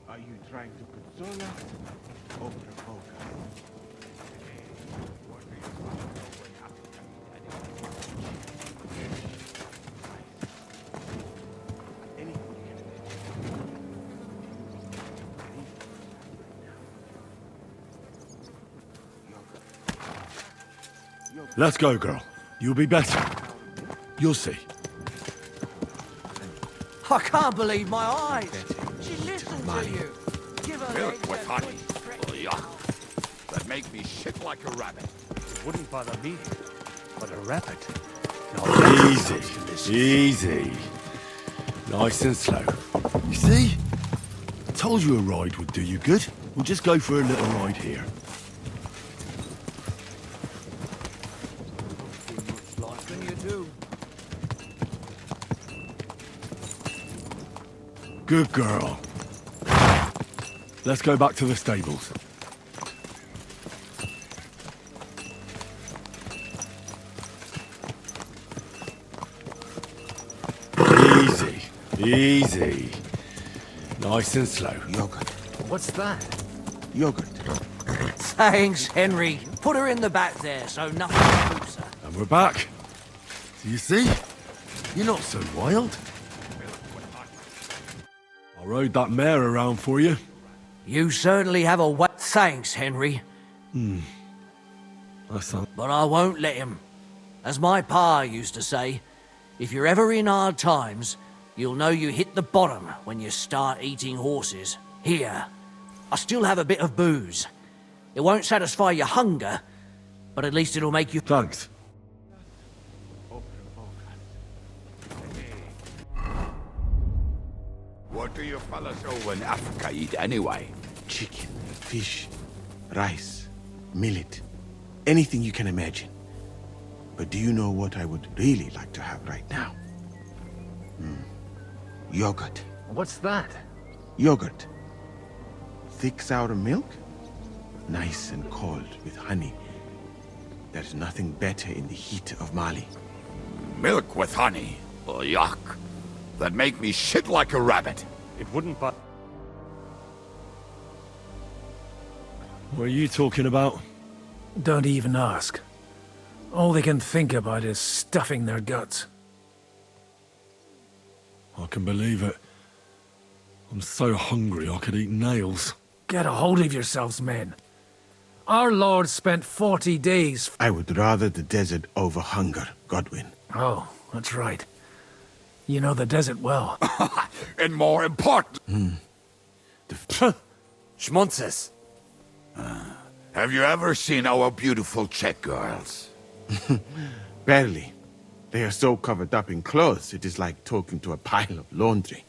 Are you trying to console us or provoke us? Let's go, girl. You'll be better. You'll see. I can't believe my eyes. She listened to you. Give her Milk with honey. Oh, yuck. That make me shit like a rabbit. It wouldn't bother me, but a rabbit. Easy. Easy. Nice and slow. You see? I told you a ride would do you good. We'll just go for a little ride here. Good girl. Let's go back to the stables. Easy. Easy. Nice and slow. Yogurt. What's that? Yogurt. Thanks, Henry. Put her in the back there so nothing moves her. And we're back. Do you see? You're not so wild. I rode that mare around for you. You certainly have a way. Thanks, Henry. That's not... But I won't let him. As my pa used to say, if you're ever in hard times, you'll know you hit the bottom when you start eating horses. Here, I still have a bit of booze. It won't satisfy your hunger, but at least it'll make you... Thanks. What do you fellas over in Africa eat anyway? Chicken, fish, rice, millet, anything you can imagine. But do you know what I would really like to have right now? Yogurt. What's that? Yogurt. Thick sour milk, nice and cold with honey. There's nothing better in the heat of Mali. Milk with honey? Oh, yuck. That make me shit like a rabbit. It wouldn't but... What are you talking about? Don't even ask. All they can think about is stuffing their guts. I can believe it. I'm so hungry I could eat nails. Get a hold of yourselves, men. Our Lord spent 40 days... I would rather the desert over hunger, Godwin. Oh, that's right. You know the desert well. And more important... Schmonzes. Have you ever seen our beautiful Czech girls? Barely. They are so covered up in clothes, it is like talking to a pile of laundry.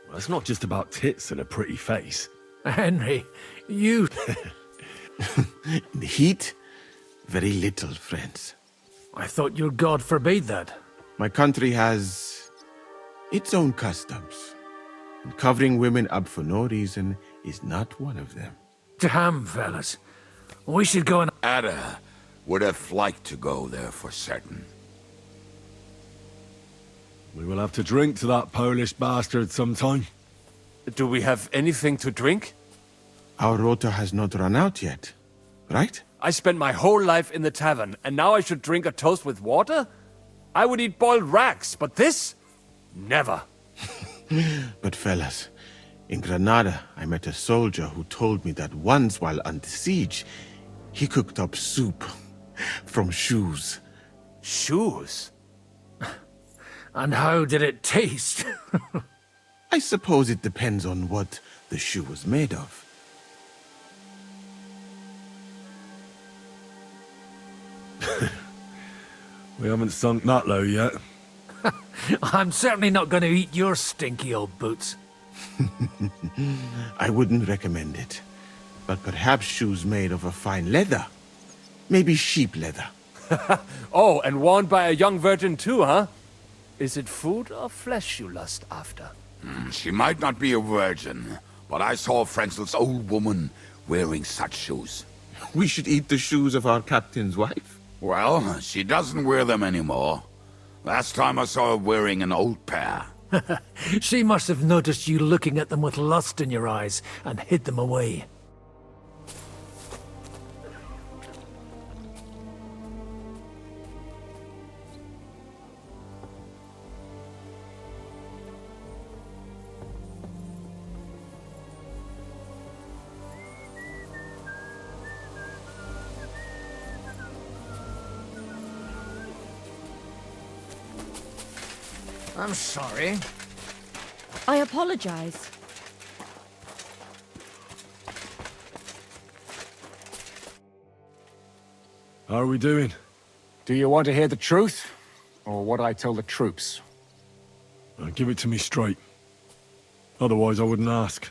Well, it's not just about tits and a pretty face. Henry, you... In the heat, very little, friends. I thought your God forbade that. My country has its own customs. And covering women up for no reason is not one of them. Damn, fellas. We should go and... Ada would have liked to go there for certain. We will have to drink to that Polish bastard sometime. Do we have anything to drink? Our rota has not run out yet, right? I spent my whole life in the tavern, and now I should drink a toast with water? I would eat boiled rats, but this? Never. But fellas, in Granada, I met a soldier who told me that once while under siege, he cooked up soup from shoes. Shoes? And how did it taste? I suppose it depends on what the shoe was made of. We haven't sunk that low yet. I'm certainly not going to eat your stinky old boots. I wouldn't recommend it. But perhaps shoes made of a fine leather. Maybe sheep leather. Oh, and worn by a young virgin too, huh? Is it food or flesh you lust after? She might not be a virgin, but I saw Frenzel's old woman wearing such shoes. We should eat the shoes of our captain's wife. Well, she doesn't wear them anymore. Last time I saw her wearing an old pair. She must have noticed you looking at them with lust in your eyes and hid them away. I'm sorry. I apologize. How are we doing? Do you want to hear the truth? Or what I tell the troops? Give it to me straight. Otherwise I wouldn't ask.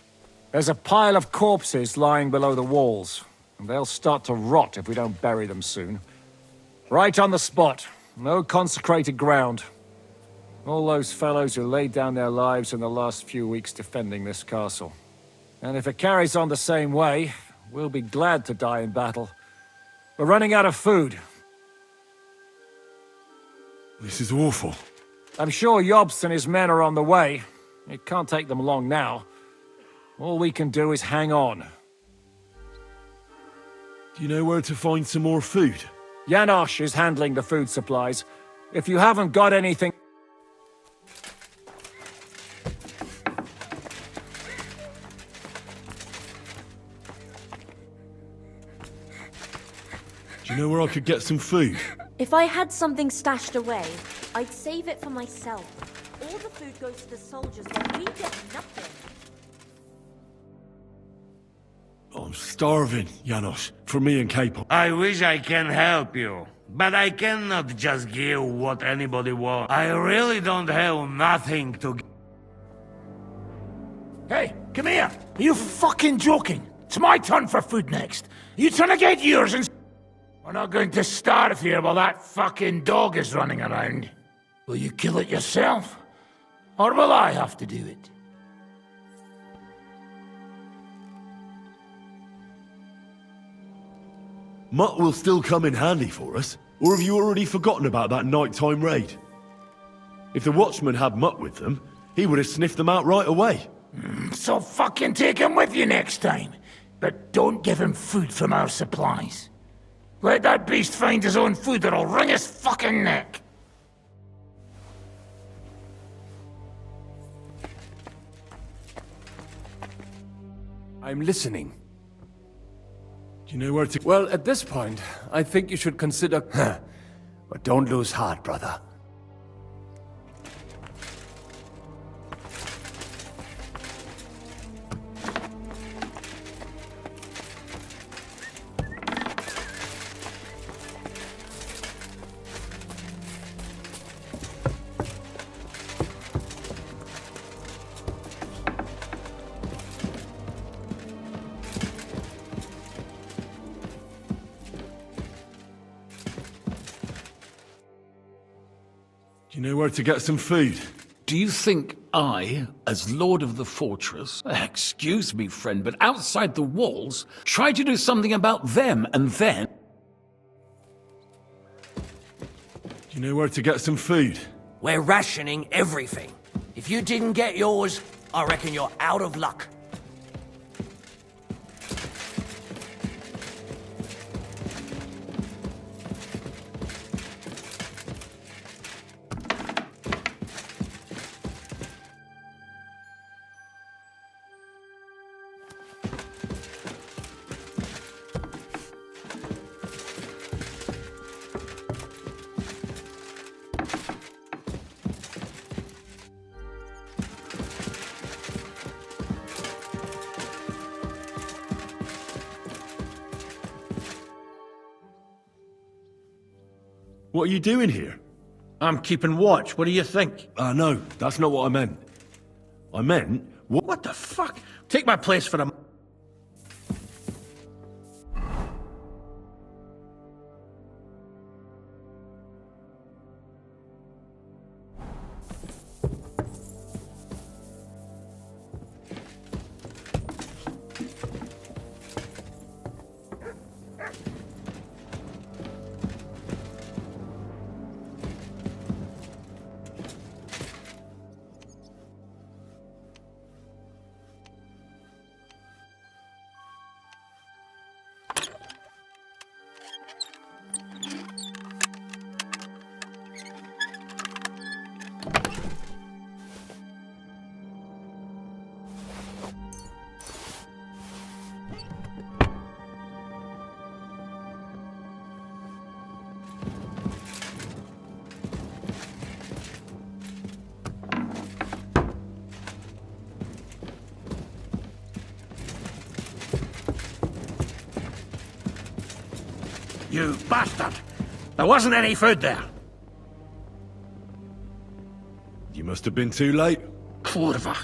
There's a pile of corpses lying below the walls. And they'll start to rot if we don't bury them soon. Right on the spot. No consecrated ground. All those fellows who laid down their lives in the last few weeks defending this castle. And if it carries on the same way, we'll be glad to die in battle. We're running out of food. This is awful. I'm sure Jobst and his men are on the way. It can't take them long now. All we can do is hang on. Do you know where to find some more food? Janosch is handling the food supplies. If you haven't got anything... Do you know where I could get some food? If I had something stashed away, I'd save it for myself. All the food goes to the soldiers, but we get nothing. I'm starving, Janosch. For me and Capel. I wish I can help you, but I cannot just give what anybody wants. I really don't have nothing to give. Hey, come here! Are you fucking joking? It's my turn for food next. You trying to get yours and... We're not going to starve here while that fucking dog is running around. Will you kill it yourself? Or will I have to do it? Mutt will still come in handy for us. Or have you already forgotten about that nighttime raid? If the watchman had Mutt with them, he would have sniffed them out right away. So fucking take him with you next time. But don't give him food from our supplies. Let that beast find his own food or I'll wring his fucking neck. I'm listening. Do you know where to... Well, at this point, I think you should consider... But don't lose heart, brother. Do you know where to get some food? Do you think I, as Lord of the Fortress, excuse me, friend, but outside the walls, try to do something about them and then... Do you know where to get some food? We're rationing everything. If you didn't get yours, I reckon you're out of luck. What are you doing here? I'm keeping watch. What do you think? No, that's not what I meant. I meant... What the fuck? Take my place for a... You bastard! There wasn't any food there. You must have been too late. Kurwa.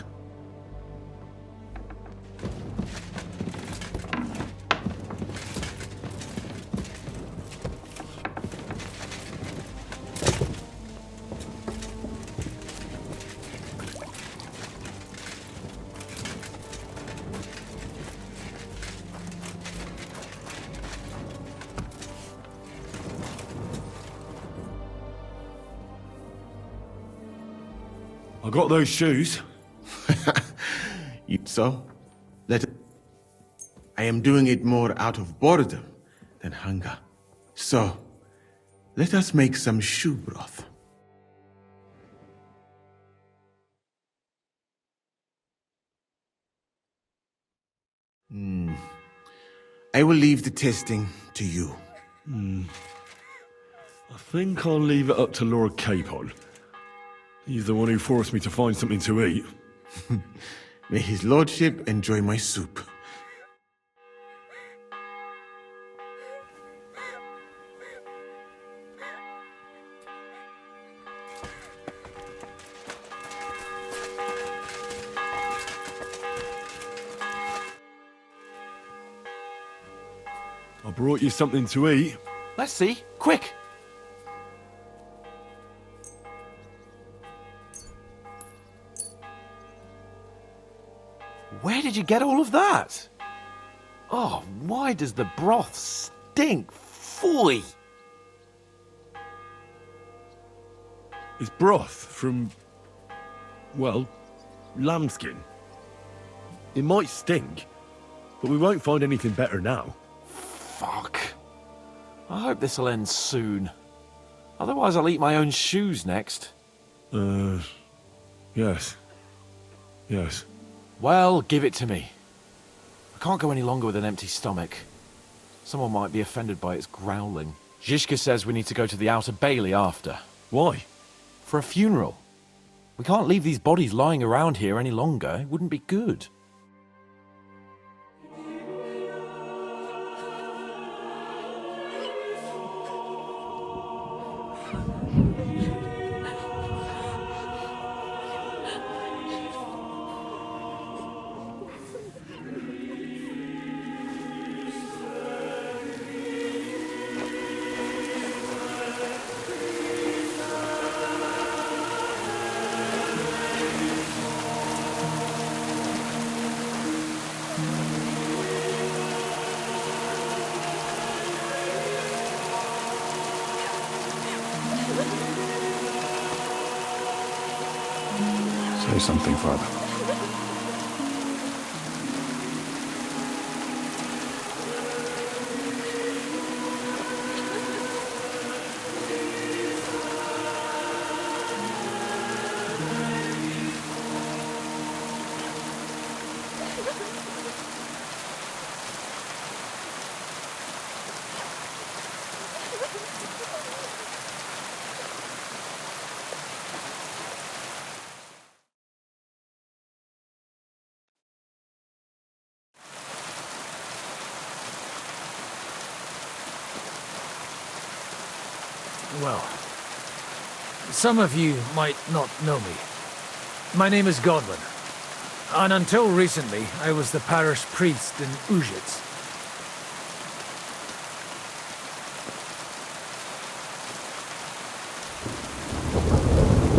I got those shoes. So, I am doing it more out of boredom than hunger. So, let us make some shoe broth. I will leave the testing to you. I think I'll leave it up to Lord Capon. He's the one who forced me to find something to eat. May his lordship enjoy my soup. I brought you something to eat. Let's see. Quick! Where did you get all of that? Oh, why does the broth stink? Phooey! It's broth from, well, lambskin. It might stink, but we won't find anything better now. Fuck. I hope this'll end soon. Otherwise I'll eat my own shoes next. Yes. Yes. Well, give it to me. I can't go any longer with an empty stomach. Someone might be offended by its growling. Zhishka says we need to go to the Outer Bailey after. Why? For a funeral. We can't leave these bodies lying around here any longer. It wouldn't be good. say something, Father? Well, some of you might not know me. My name is Godwin, and until recently, I was the parish priest in Ujitz.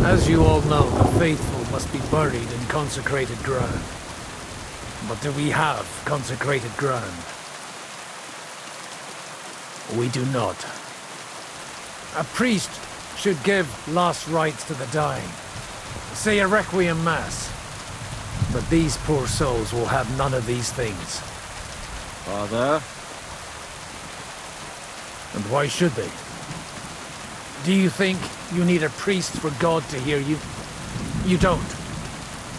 As you all know, the faithful must be buried in consecrated ground. But do we have consecrated ground? We do not. A priest should give last rites to the dying, say a requiem mass. But these poor souls will have none of these things. Father? And why should they? Do you think you need a priest for God to hear you? You don't.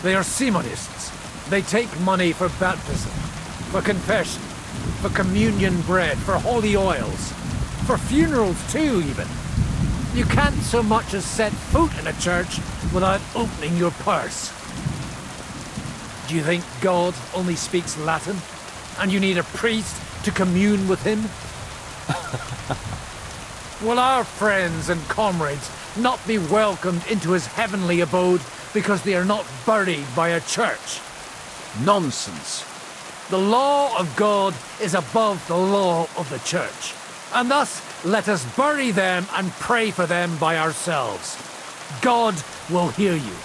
They are Simonists. They take money for baptism, for confession, for communion bread, for holy oils, for funerals too, even. You can't so much as set foot in a church without opening your purse. Do you think God only speaks Latin, and you need a priest to commune with him? Will our friends and comrades not be welcomed into his heavenly abode because they are not buried by a church? Nonsense. The law of God is above the law of the church, and thus let us bury them and pray for them by ourselves. God will hear you.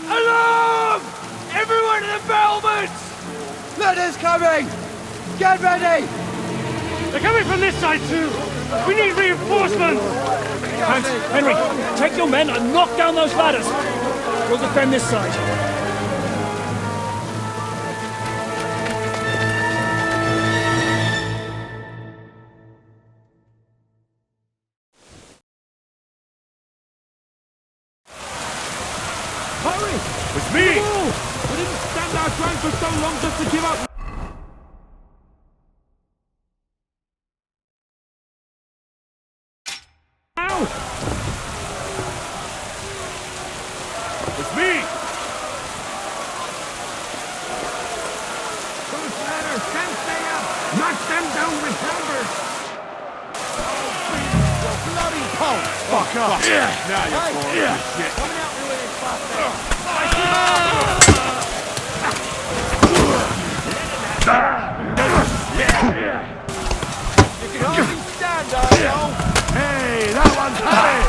Alarm! Everyone in the battlements! Letters coming! Get ready! They're coming from this side too! We need reinforcements! Hans, Henry, take your men and knock down those ladders! We'll defend this side. Hurry! It's me! We didn't stand our ground for so long just to give up! It's me! Those ladders can't stay up! Knock them down with hammers! You bloody pole! Fuck off! Yeah. Now you're falling Yeah. to shit. Coming out with it fast. You can hardly stand, asshole! Hey, that one's heavy!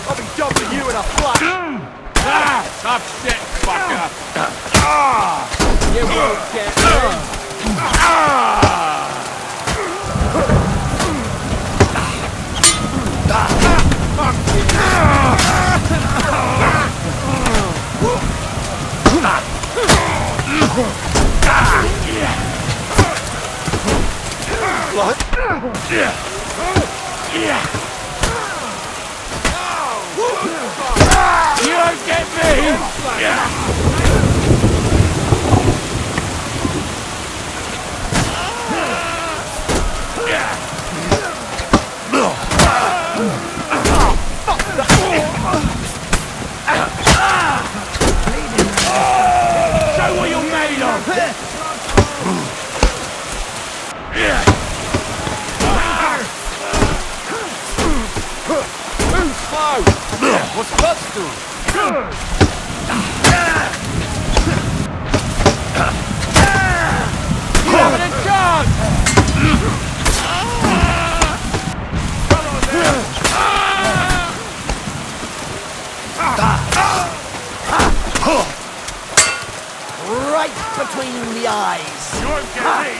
I'll be dumping you in a flash! Tough shit, fucker! You won't get Show what you're made of! Move slow! What's Butts doing? You haven't a chance! Right between the eyes. You won't get me!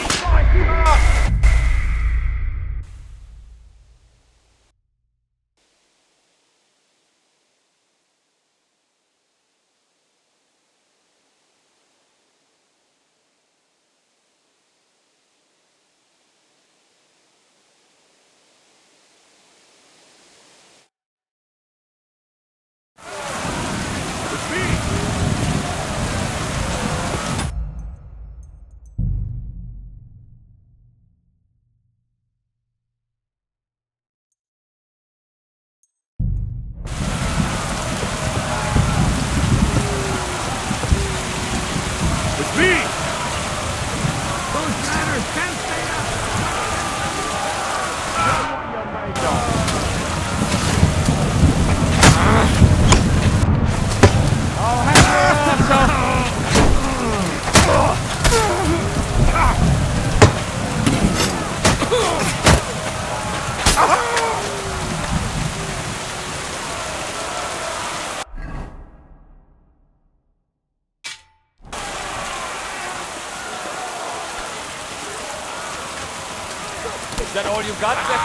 Is that all you got, Jack?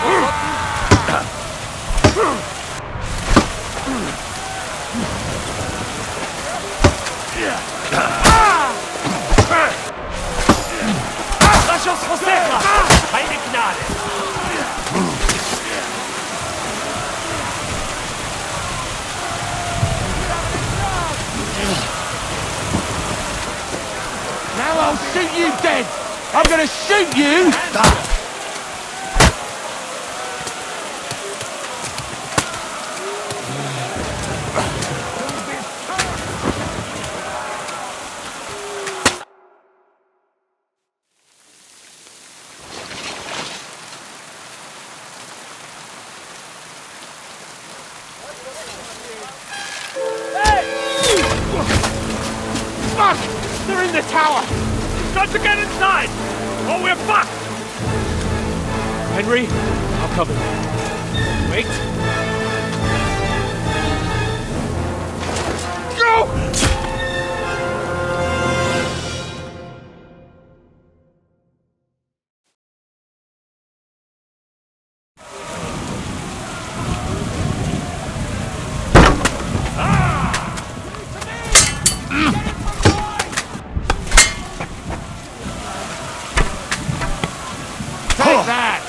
Lass uns versägen! Keine Gnade! Now I'll shoot you dead! I'm gonna shoot you! Fuck! They're in the tower! Got to get inside! Or we're fucked! Henry, I'll cover you. Wait! Go! Take that!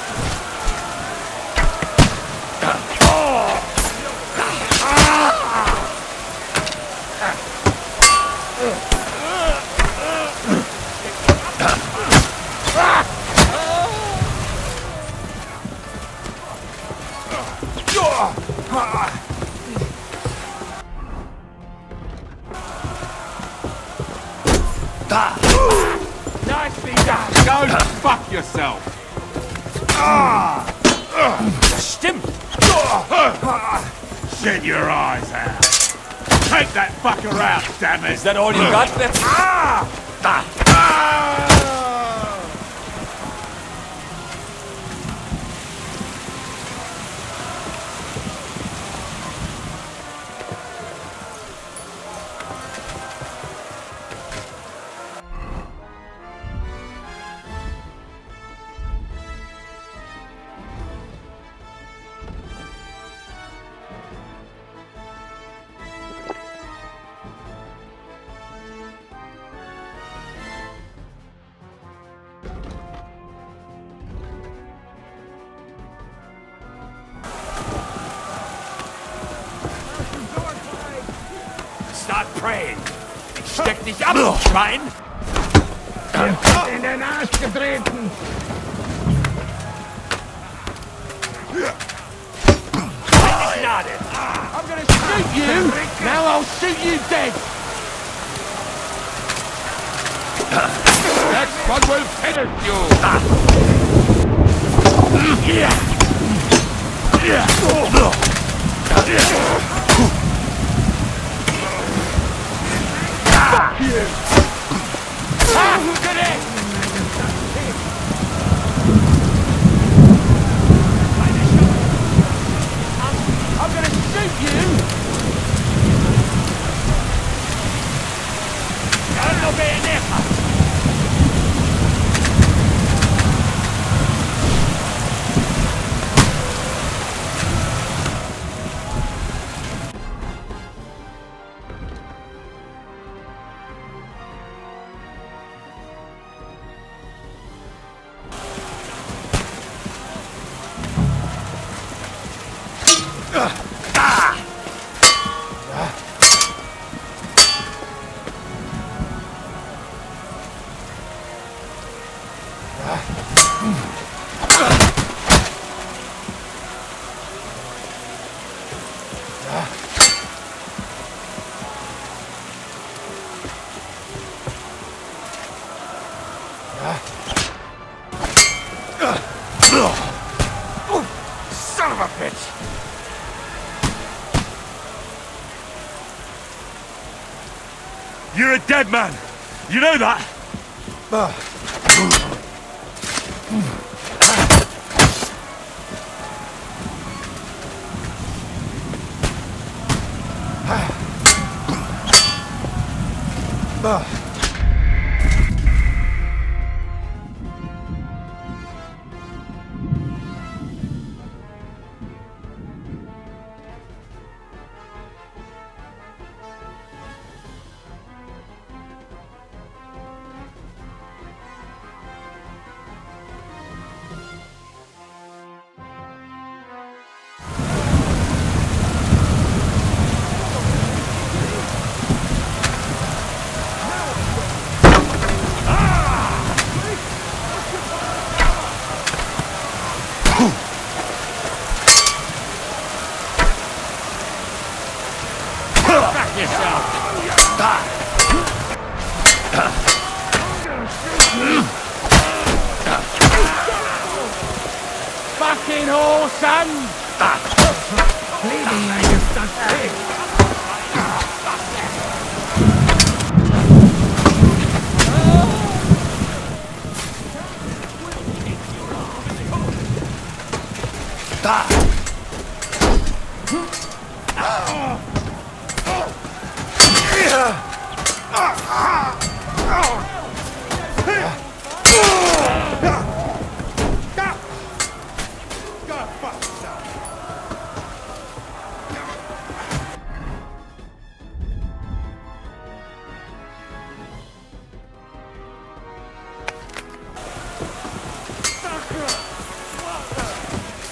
Nicely done! Go fuck yourself! Stimmt! Shit your eyes out! Take that fucker out, damn it! Is that all you got, start praying. Steck dich ab, Schwein! In den Arsch getreten! I'm gonna shoot you! Now I'll shoot you dead! Next one will finish you! Fuck you! Get in! I'm gonna shoot you! Carlo Beneja! Son of a bitch! You're a dead man. You know that? Back yourself! Fucking whore, son! Bleeding like a stuck pig.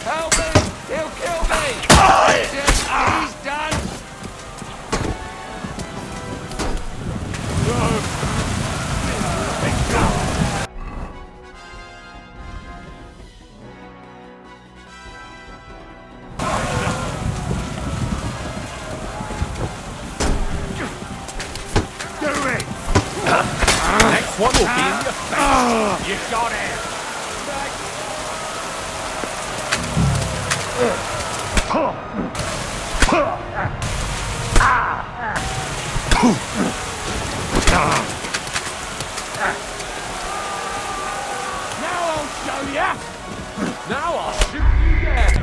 Help me! He'll kill me! He's done! Next one will be in your face. You got it! Now I'll show ya! Now I'll shoot you dead!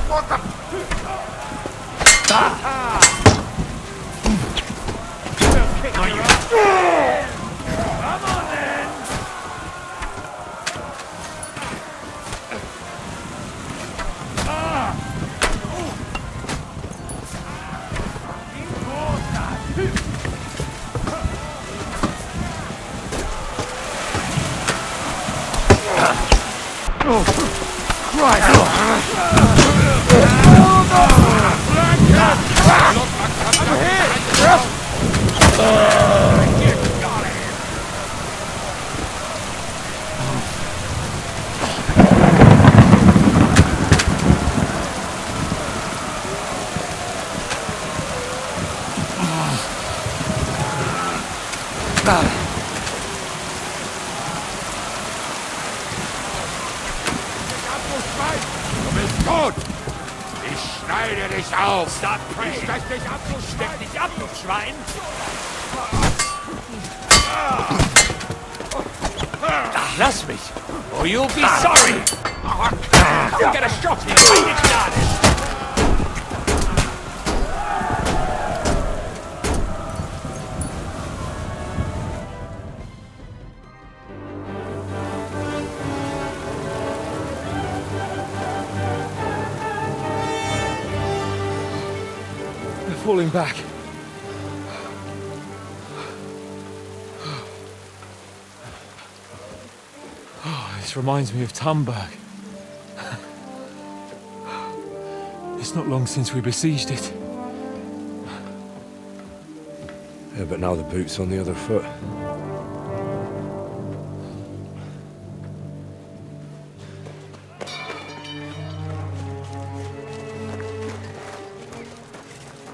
What the? Come on then! Gut! Ich schneide dich auf! Stop praying! Ich steck dich ab, du Steck dich ab, du Schwein! Lass mich, or you'll be sorry! You get a shot in meine Gnade! They're falling back. Oh, this reminds me of Tamberg. It's not long since we besieged it. Yeah, but now the boot's on the other foot.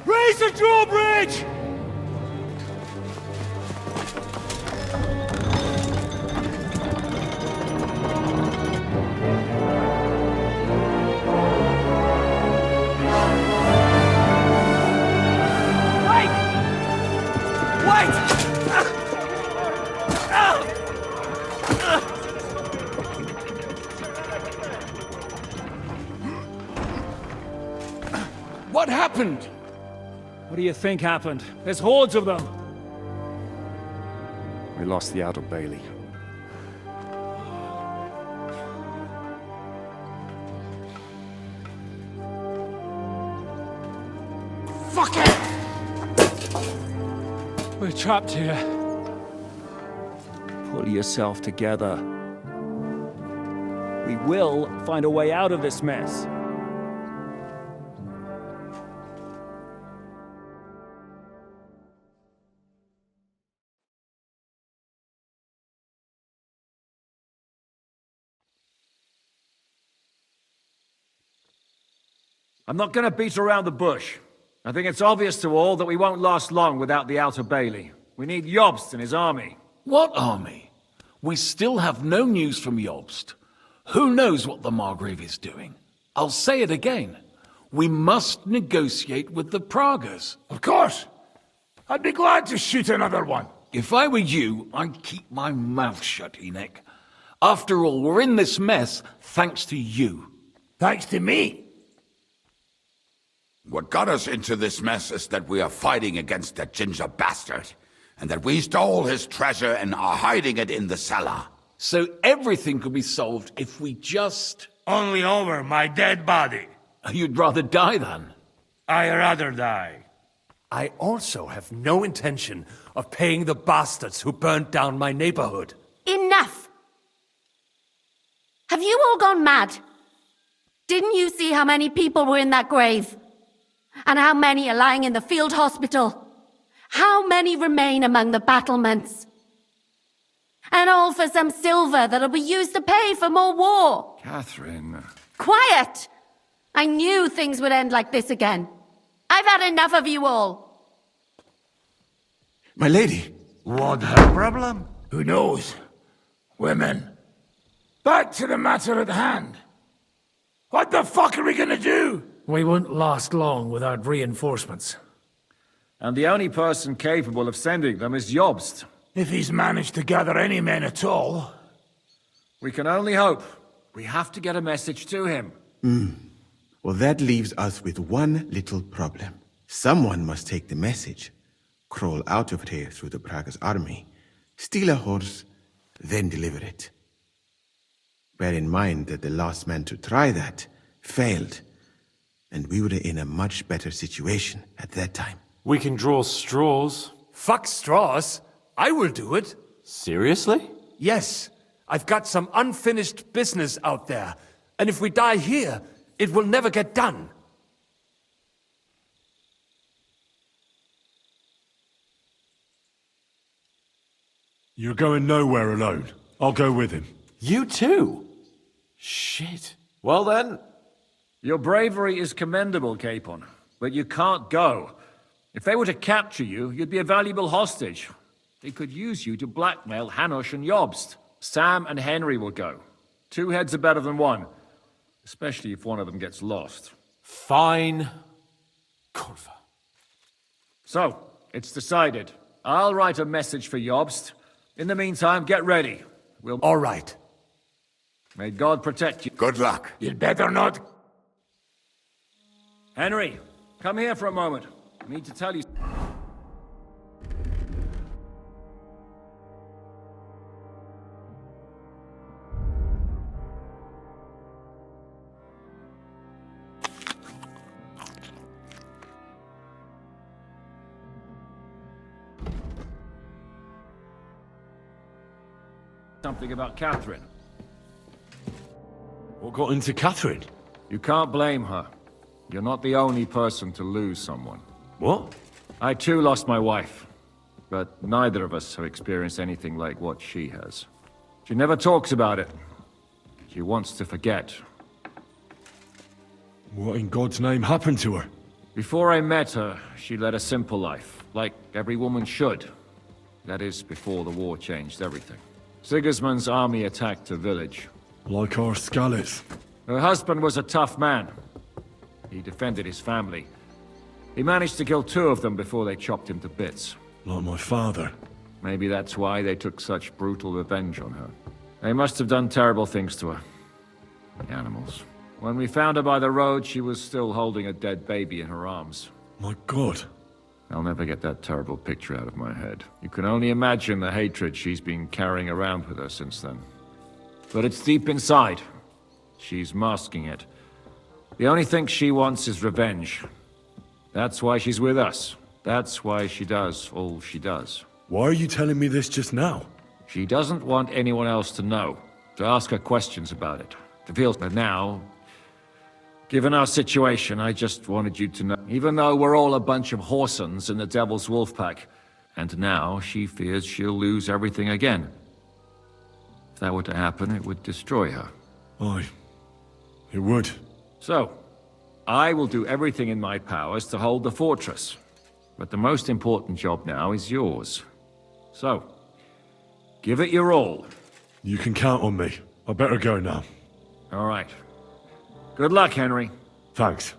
Raise the drawbridge! What happened? What do you think happened? There's hordes of them. We lost the Outer Bailey. Fuck it! We're trapped here. Pull yourself together. We will find a way out of this mess. I'm not going to beat around the bush. I think it's obvious to all that we won't last long without the Outer Bailey. We need Jobst and his army. What army? We still have no news from Jobst. Who knows what the Margrave is doing? I'll say it again. We must negotiate with the Pragas. Of course! I'd be glad to shoot another one. If I were you, I'd keep my mouth shut, Enoch. After all, we're in this mess thanks to you. Thanks to me? What got us into this mess is that we are fighting against that ginger bastard, and that we stole his treasure and are hiding it in the cellar. So everything could be solved if we just... Only over my dead body. You'd rather die then? I'd rather die. I also have no intention of paying the bastards who burnt down my neighborhood. Enough! Have you all gone mad? Didn't you see how many people were in that grave? And how many are lying in the field hospital? How many remain among the battlements? And all for some silver that'll be used to pay for more war. Catherine. Quiet! I knew things would end like this again. I've had enough of you all. My lady. What her problem? Who knows? Women. Back to the matter at hand. What the fuck are we gonna do? We won't last long without reinforcements. And the only person capable of sending them is Jobst. If he's managed to gather any men at all. We can only hope. We have to get a message to him. Well, that leaves us with one little problem. Someone must take the message, crawl out of here through the Prager's army, steal a horse, then deliver it. Bear in mind that the last man to try that failed, and we were in a much better situation at that time. We can draw straws. Fuck straws. I will do it. Seriously? Yes. I've got some unfinished business out there, and if we die here, it will never get done. You're going nowhere alone. I'll go with him. You too? Shit. Well then... Your bravery is commendable, Capon, but you can't go. If they were to capture you, you'd be a valuable hostage. They could use you to blackmail Hanush and Jobst. Sam and Henry will go. 2 heads are better than 1, especially if one of them gets lost. Fine. Kurva. So, it's decided. I'll write a message for Jobst. In the meantime, get ready. We'll... All right. May God protect you. Good luck. You'd better not. Henry, come here for a moment. I need to tell you... something about Catherine. What got into Catherine? You can't blame her. You're not the only person to lose someone. What? I too lost my wife, but neither of us have experienced anything like what she has. She never talks about it. She wants to forget. What in God's name happened to her? Before I met her, she led a simple life, like every woman should. That is, before the war changed everything. Sigismund's army attacked the village. Like our Scalets. Her husband was a tough man. He defended his family. He managed to kill 2 of them before they chopped him to bits. Like my father. Maybe that's why they took such brutal revenge on her. They must have done terrible things to her. The animals. When we found her by the road, she was still holding a dead baby in her arms. My God. I'll never get that terrible picture out of my head. You can only imagine the hatred she's been carrying around with her since then. But it's deep inside. She's masking it. The only thing she wants is revenge. That's why she's with us. That's why she does all she does. Why are you telling me this just now? She doesn't want anyone else to know, to ask her questions about it, to feel... But now, given our situation, I just wanted you to know. Even though we're all a bunch of whoresons in the Devil's Wolf Pack, and now she fears she'll lose everything again. If that were to happen, it would destroy her. Aye. It would. So, I will do everything in my powers to hold the fortress. But the most important job now is yours. So, give it your all. You can count on me. I better go now. All right. Good luck, Henry. Thanks.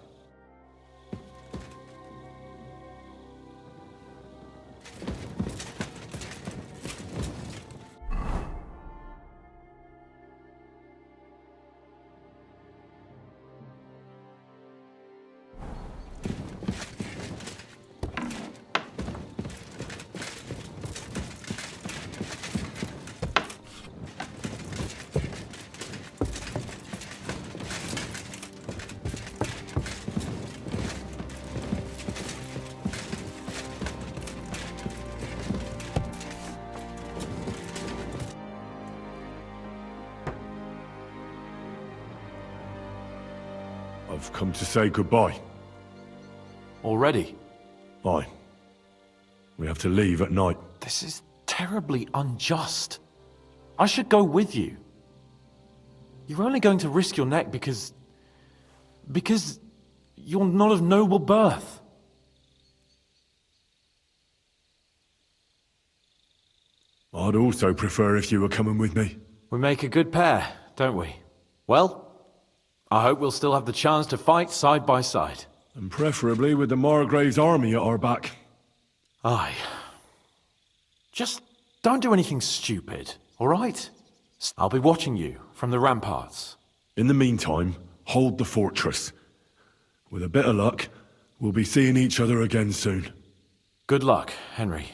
I've come to say goodbye. Already? Aye. We have to leave at night. This is terribly unjust. I should go with you. You're only going to risk your neck because you're not of noble birth. I'd also prefer if you were coming with me. We make a good pair, don't we? Well, I hope we'll still have the chance to fight side by side. And preferably with the Margrave's army at our back. Aye. Just don't do anything stupid, all right? I'll be watching you from the ramparts. In the meantime, hold the fortress. With a bit of luck, we'll be seeing each other again soon. Good luck, Henry.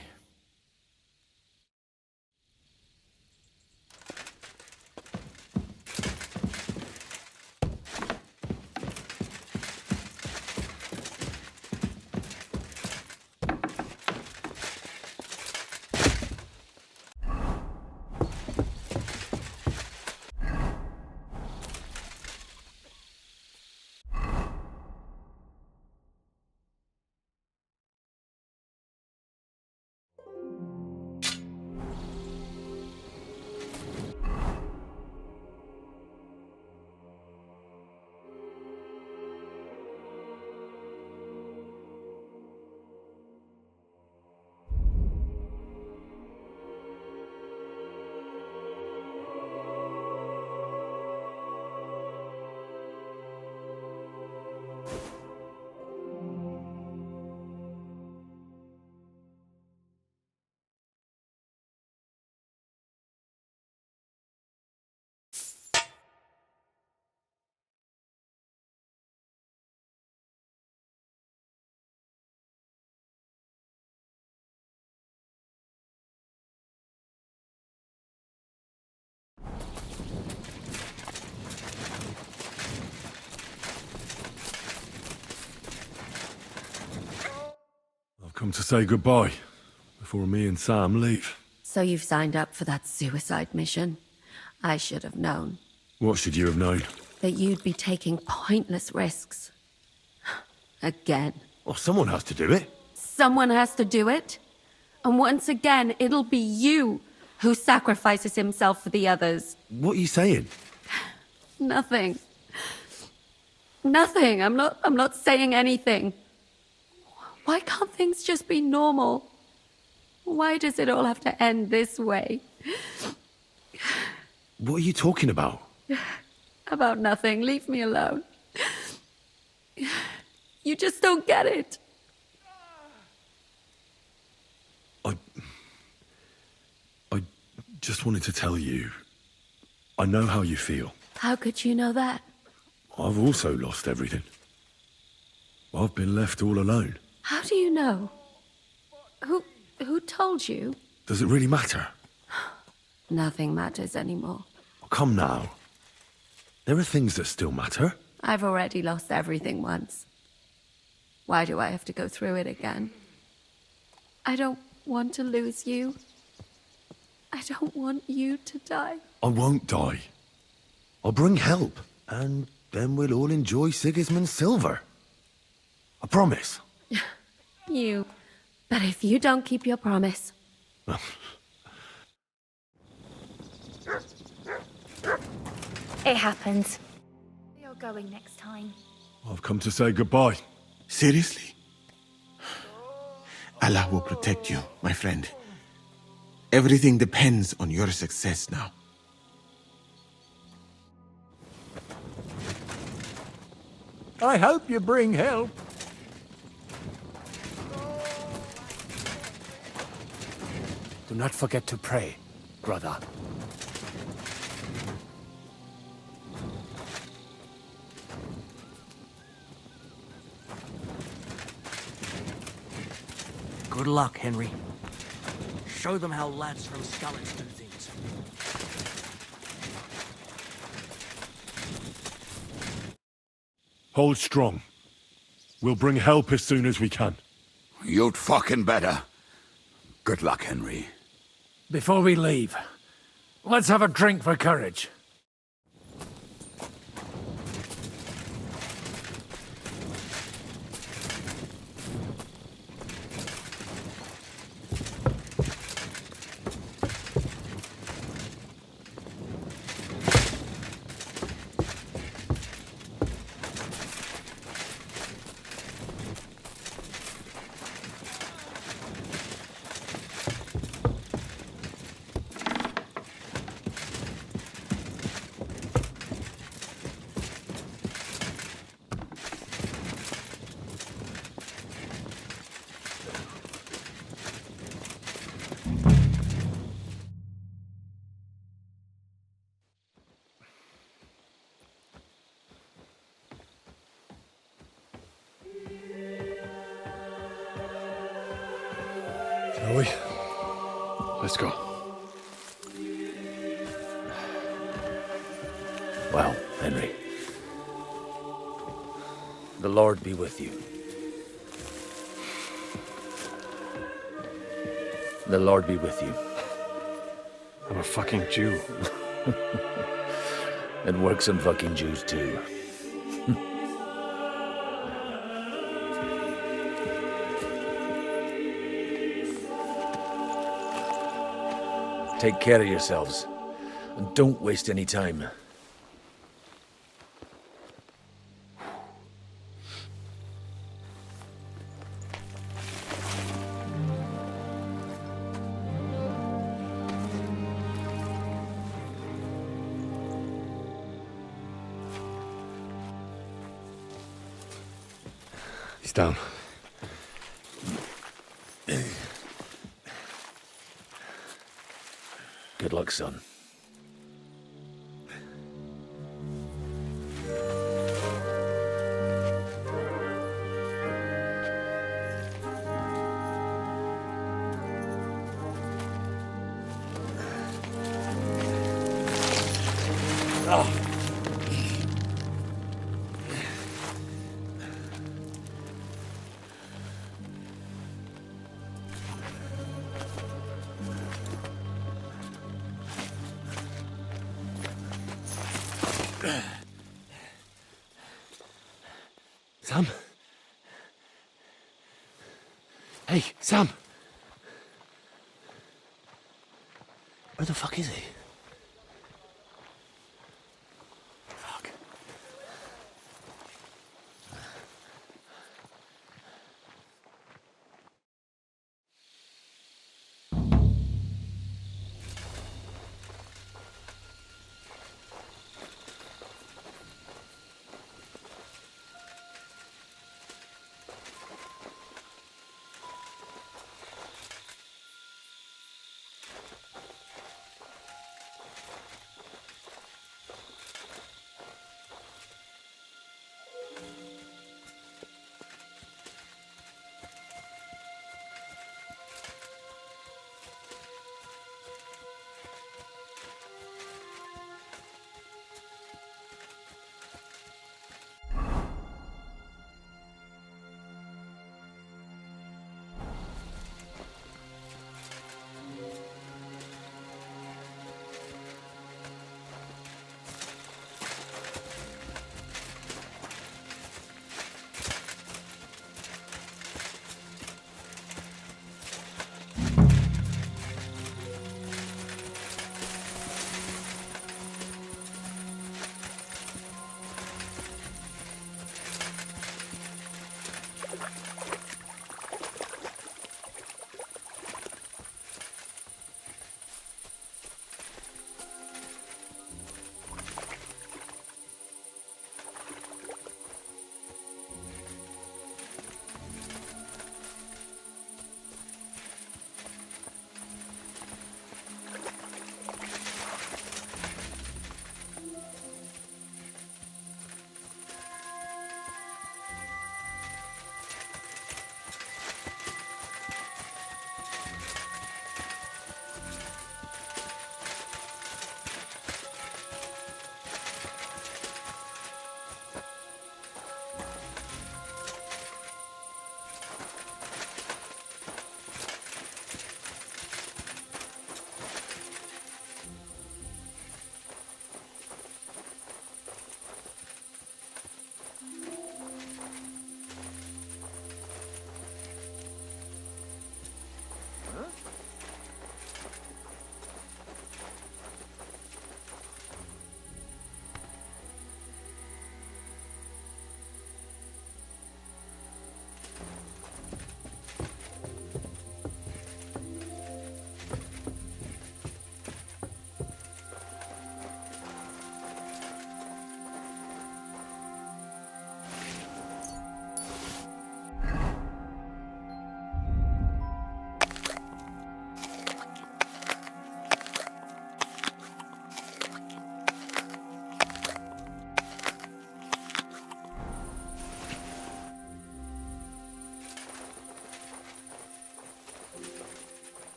I've come to say goodbye before me and Sam leave. So you've signed up for that suicide mission? I should have known. What should you have known? That you'd be taking pointless risks. Again. Well, someone has to do it. Someone has to do it. And once again, it'll be you who sacrifices himself for the others. What are you saying? Nothing. Nothing. I'm not saying anything. Why can't things just be normal? Why does it all have to end this way? What are you talking about? About nothing. Leave me alone. You just don't get it. I just wanted to tell you, I know how you feel. How could you know that? I've also lost everything. I've been left all alone. How do you know? Who told you? Does it really matter? Nothing matters anymore. Oh, come now. There are things that still matter. I've already lost everything once. Why do I have to go through it again? I don't want to lose you. I don't want you to die. I won't die. I'll bring help, and then we'll all enjoy Sigismund's silver. I promise. You. But if you don't keep your promise... It happens. You're going next time. I've come to say goodbye. Seriously? Allah will protect you, my friend. Everything depends on your success now. I hope you bring help. Do not forget to pray, brother. Good luck, Henry. Show them how lads from Scullets do things. Hold strong. We'll bring help as soon as we can. You'd fucking better. Good luck, Henry. Before we leave, let's have a drink for courage. Shall we? Let's go. Well, Henry. The Lord be with you. The Lord be with you. I'm a fucking Jew. It works on fucking Jews too. Take care of yourselves, and don't waste any time. He's down. Good luck, son. Sam? Hey, Sam! Where the fuck is he? Fuck.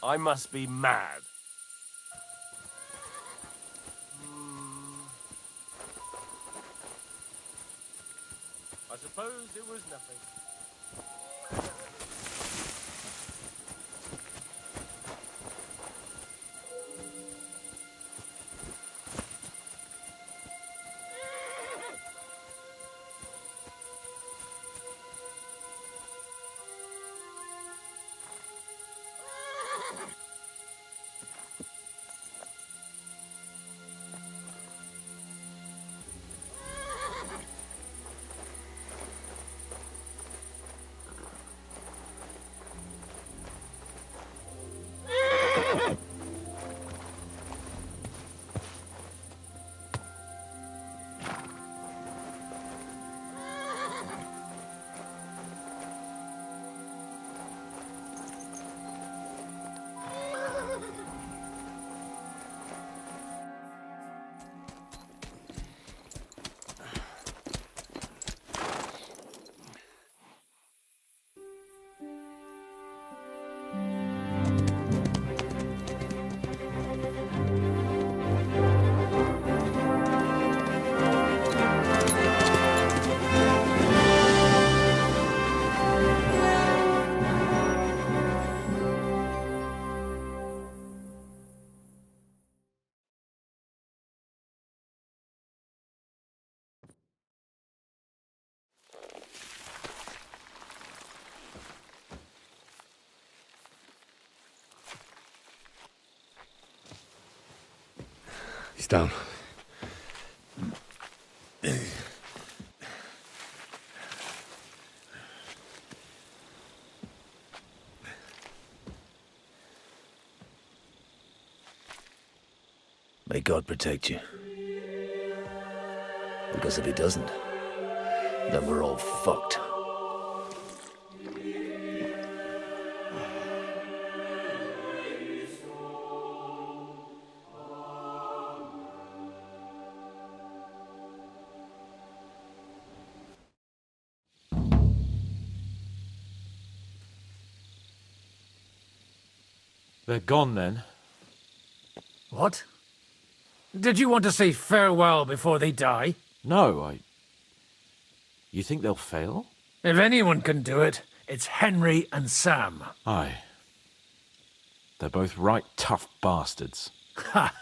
I must be mad. I suppose it was nothing. He's down. May God protect you. Because if he doesn't, then we're all fucked. They're gone then. What? Did you want to say farewell before they die? No, You think they'll fail? If anyone can do it, it's Henry and Sam. Aye. They're both right tough bastards. Ha!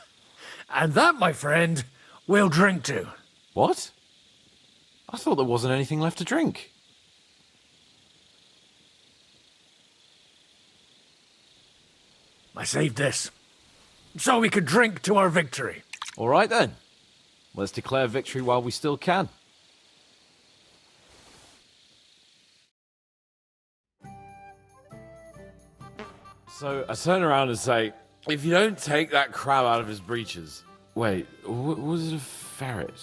And that, my friend, we'll drink to. What? I thought there wasn't anything left to drink. I saved this, so we could drink to our victory. All right then. Let's declare victory while we still can. So I turn around and say, if you don't take that crab out of his breeches... Wait, was it a ferret?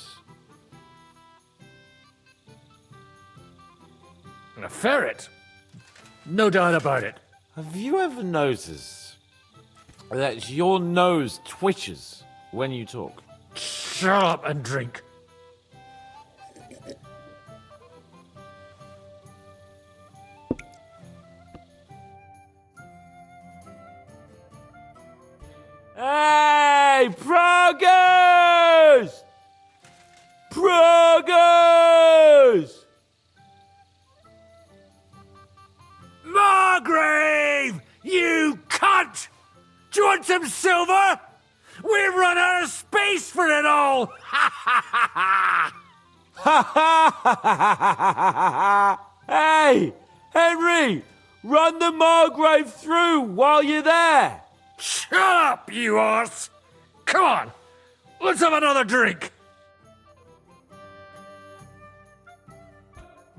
A ferret? No doubt about it. Have you ever noticed that your nose twitches when you talk? Shut up and drink. Hey, progress! Progress! Margrave! You cunt! Do you want some silver? We've run out of space for it all! Ha ha ha ha! Hey, Henry! Run the Margrave through while you're there! Shut up, you arse! Come on, let's have another drink!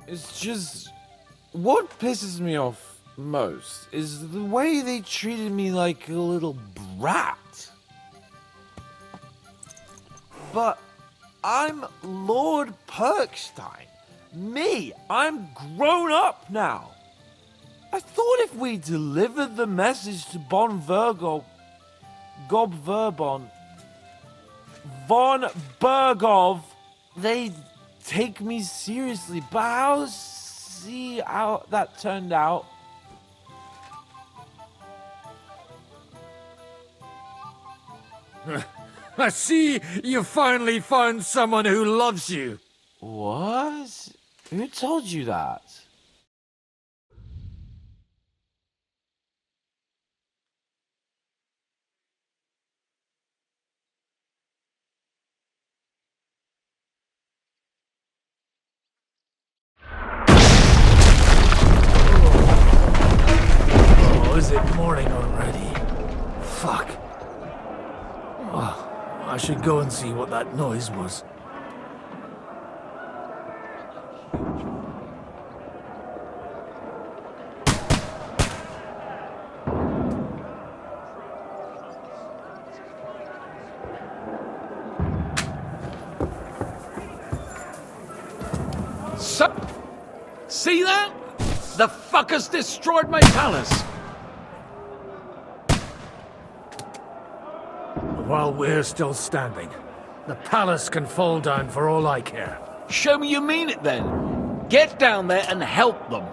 It's just... What pisses me off most is the way they treated me like a little brat. But I'm Lord Perkstein. Me, I'm grown up now. I thought if we delivered the message to Von Vergov, Gob Verbon, Von Bergov, they'd take me seriously. But I'll see how that turned out. I see you finally found someone who loves you. What? Who told you that? Oh, is it morning already? Fuck. Oh, I should go and see what that noise was. See that? The fuckers destroyed my palace. While we're still standing, the palace can fall down for all I care. Show me you mean it then. Get down there and help them.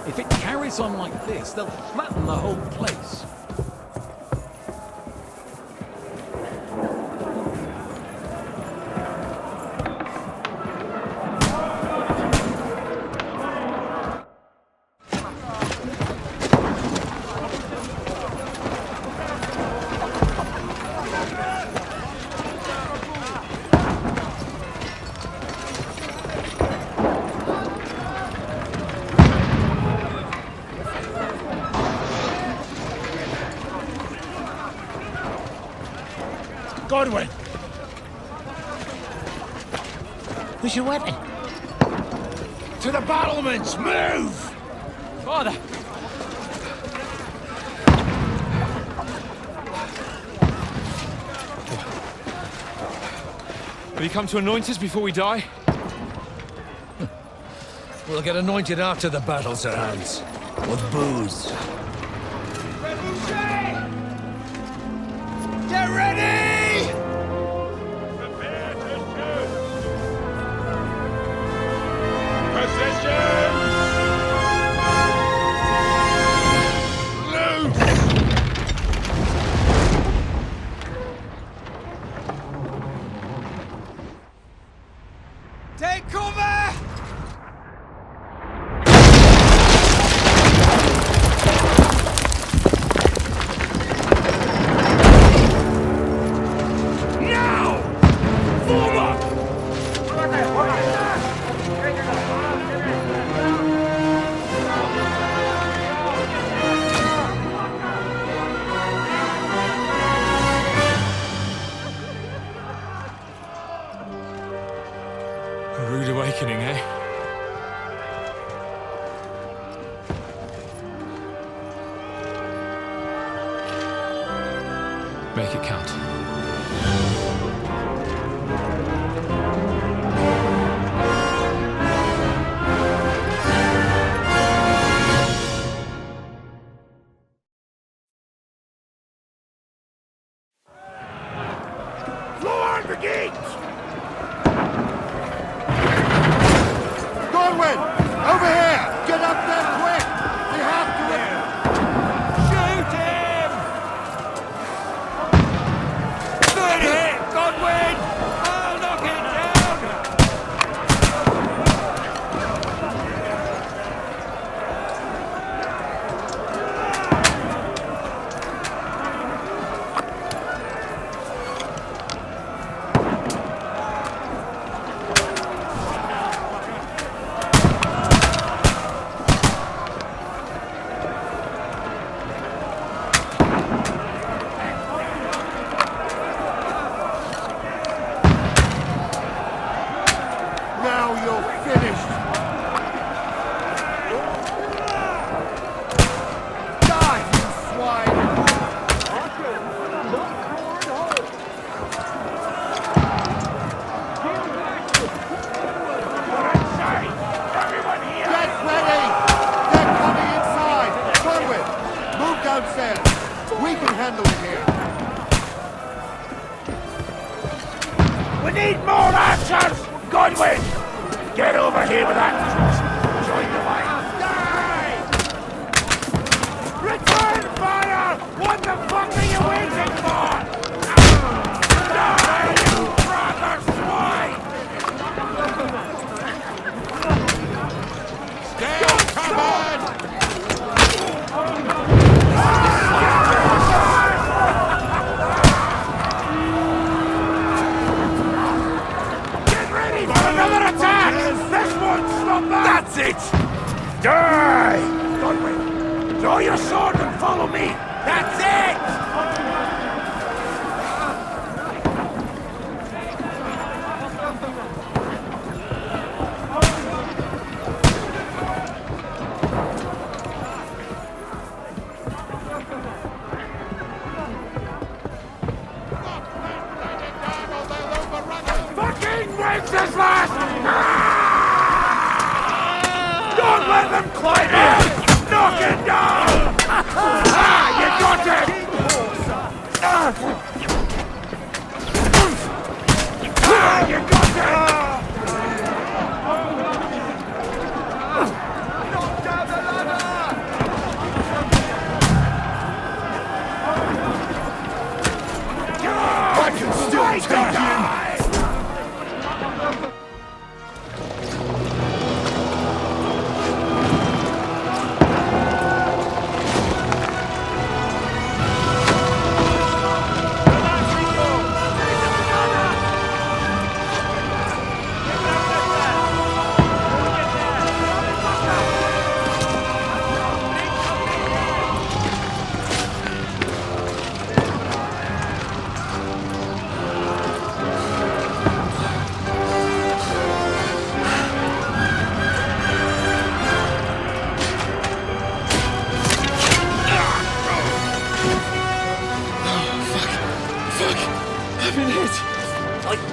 If it carries on like this, they'll flatten the whole place. Godwin! Where's your weapon? To the battlements! Move! Father! Have you come to anoint us before we die? We'll get anointed after the battles are hands. With booze. Get ready! Take cover! Now! Form up! A rude awakening, eh? Make it count. Lower the gates! Godwin! Over here! Get up there quick! We have to... Shoot him! Good hit, Godwin! I'll knock it down! Now you're finished! Die, you swine! Get ready! They're coming inside! Godwin, move downstairs! We can handle it here! We need more archers! Godwin! Get over here with that trust! Join the line! Die!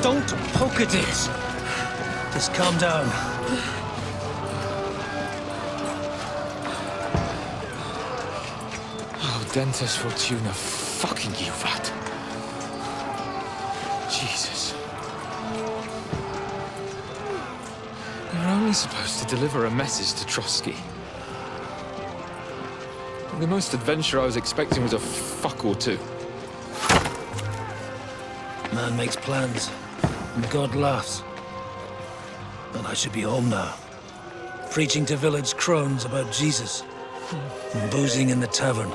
Don't poke at it. Just calm down. Oh, Dentes Fortuna, fucking you, Vat. Jesus. We were only supposed to deliver a message to Trotsky. The most adventure I was expecting was a fuck or two. Man makes plans, and God laughs. And I should be home now, preaching to village crones about Jesus, and boozing in the tavern.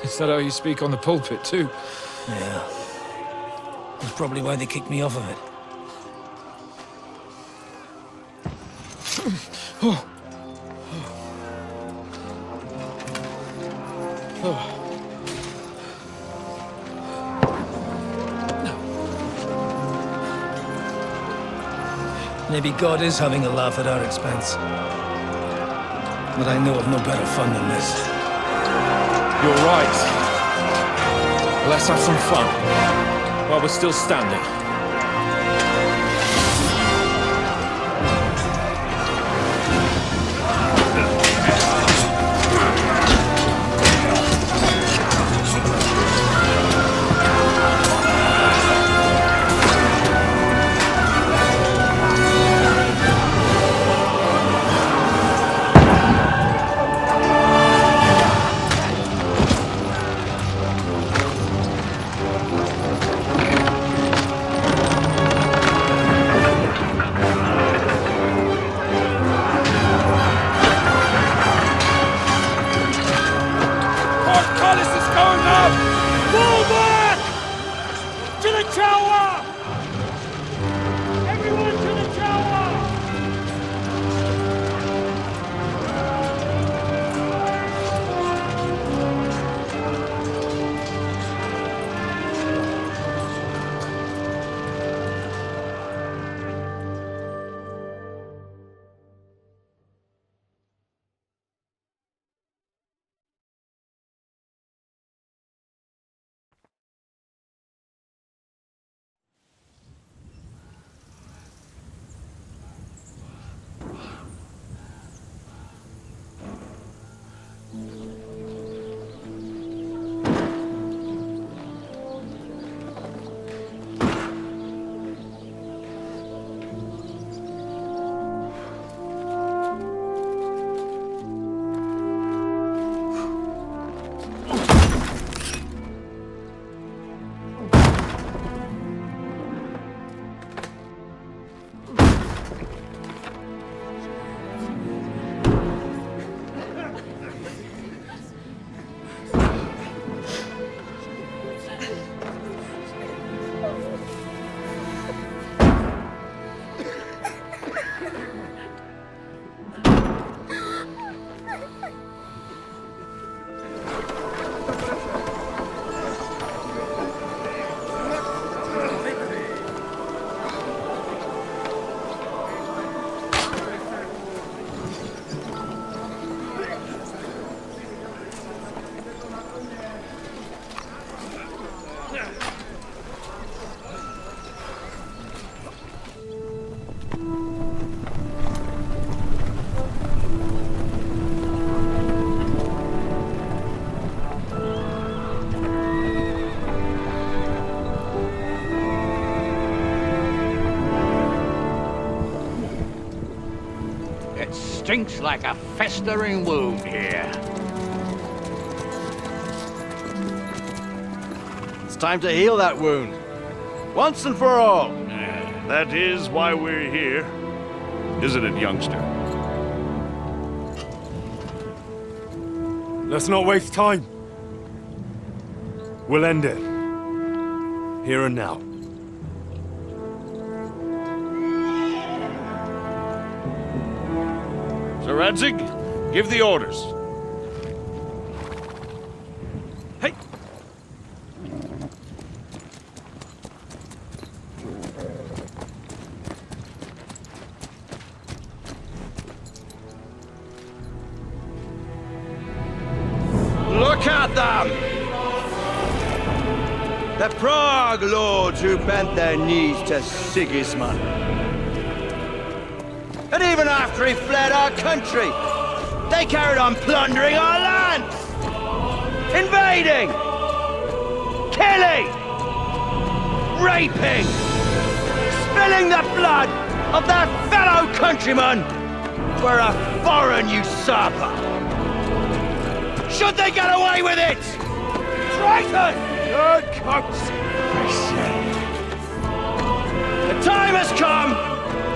Is that how you speak on the pulpit, too? Yeah. That's probably why they kicked me off of it. Oh. Oh. Maybe God is having a laugh at our expense. But I know of no better fun than this. You're right. Let's have some fun while we're still standing. Stinks like a festering wound here. It's time to heal that wound. Once and for all. That is why we're here. Isn't it, youngster? Let's not waste time. We'll end it. Here and now. Sir Radzig, give the orders. Hey! Look at them! The Prague lords who bent their knees to Sigismund. And even after he fled our country, they carried on plundering our lands! Invading! Killing! Raping! Spilling the blood of their fellow countrymen for a foreign usurper! Should they get away with it? Traitor! Good cooks! The time has come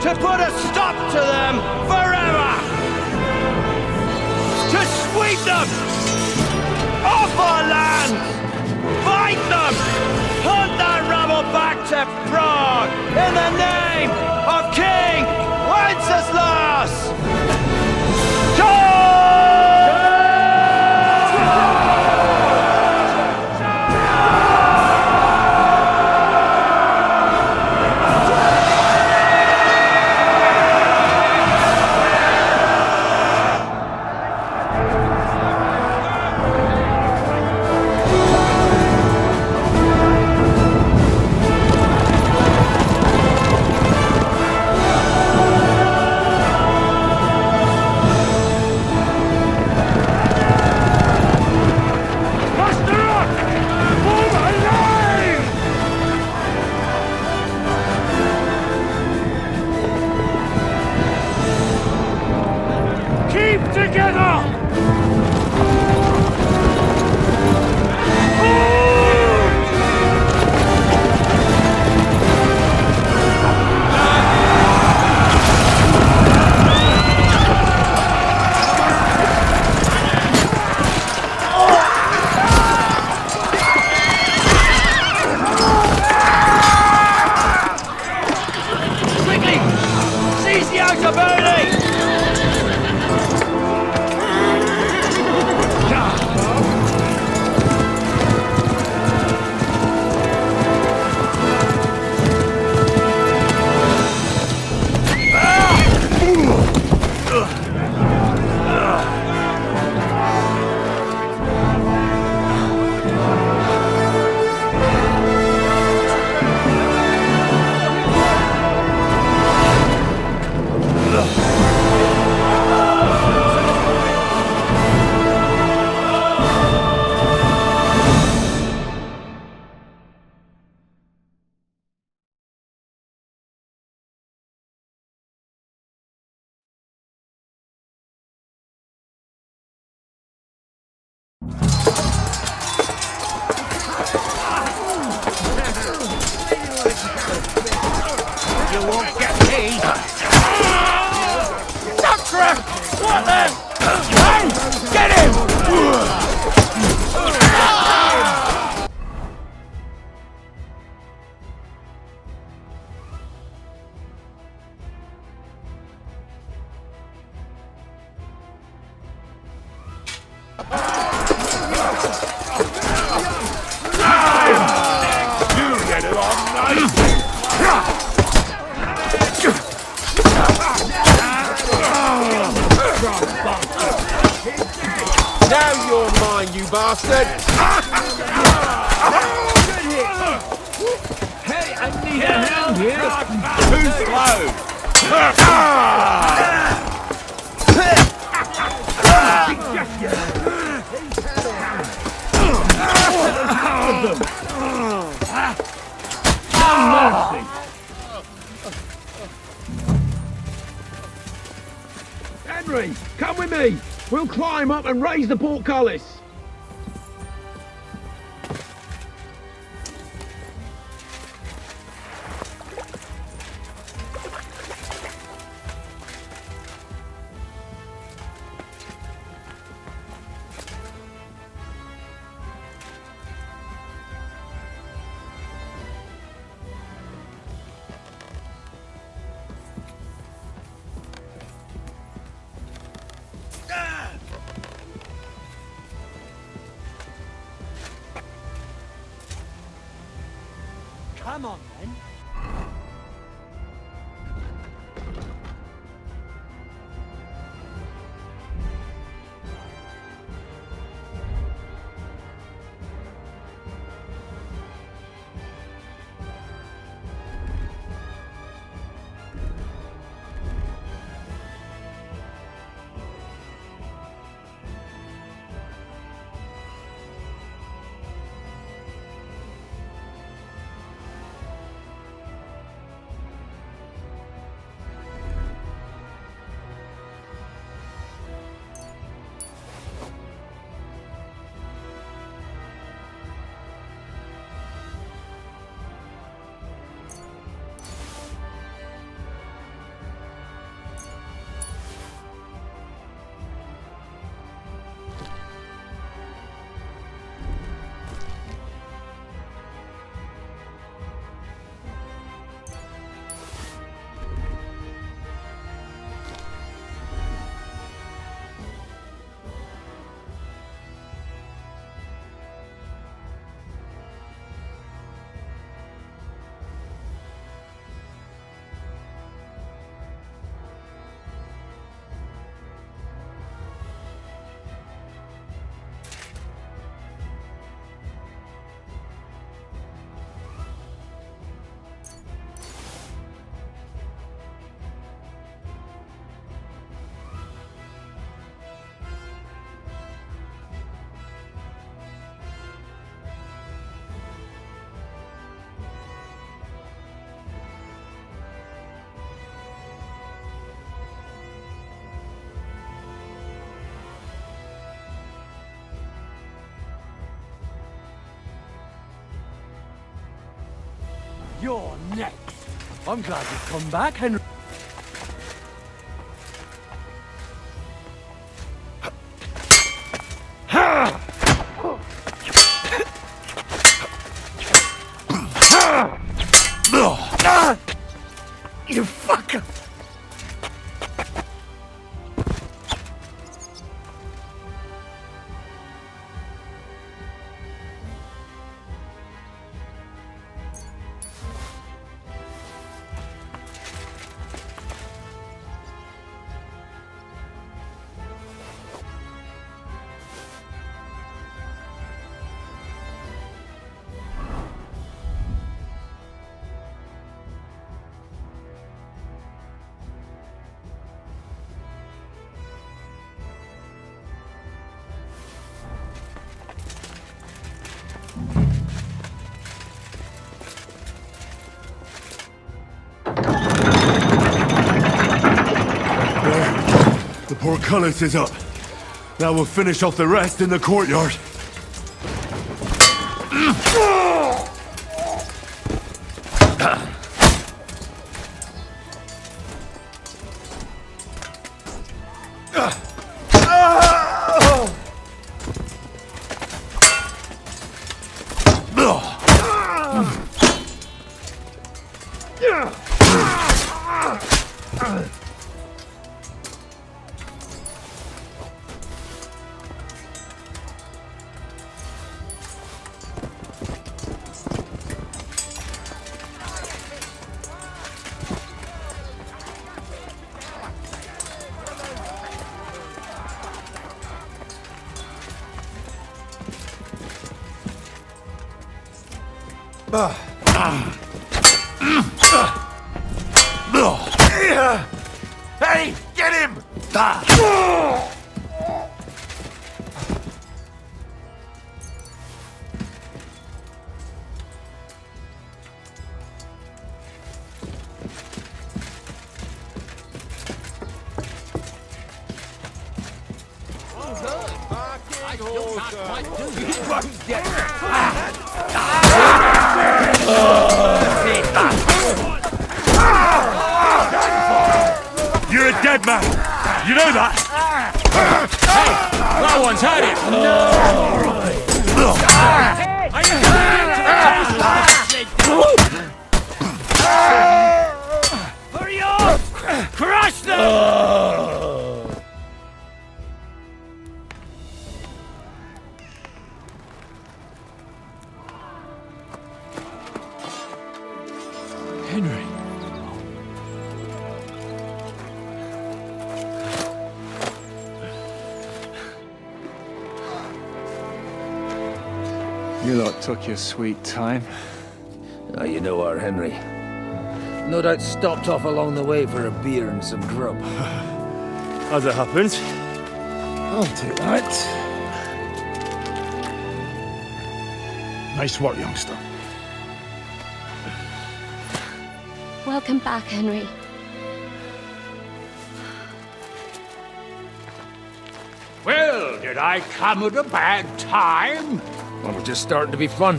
to put a stop to them forever! To sweep them off our land! Fight them! Hunt that rabble back to Prague in the name of King Wenceslas! You won't get me! Doctor! What then? Hey! Get him! Now you're mine, you bastard! Hey, I need a hand here! Too slow! Henry, come with me! We'll climb up and raise the portcullis! Come on, then. You're next. I'm glad you've come back, Henry. You fucker! The portcullis is up. Now we'll finish off the rest in the courtyard. Hey, get him! You're a dead man. You know that? Hey, that one's had it. Hurry up! Crush them! Henry. You lot took your sweet time. Ah, you know our Henry. No doubt stopped off along the way for a beer and some grub. As it happens. I'll take that. Nice work, youngster. Welcome back, Henry. Well, did I come at a bad time? Well, we're just starting to be fun.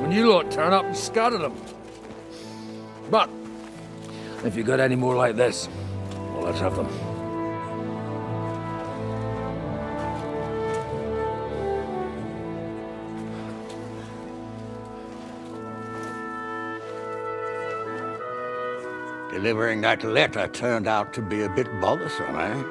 When you lot turn up and scatter them. But, if you got any more like this, well, let's have them. Delivering that letter turned out to be a bit bothersome, eh?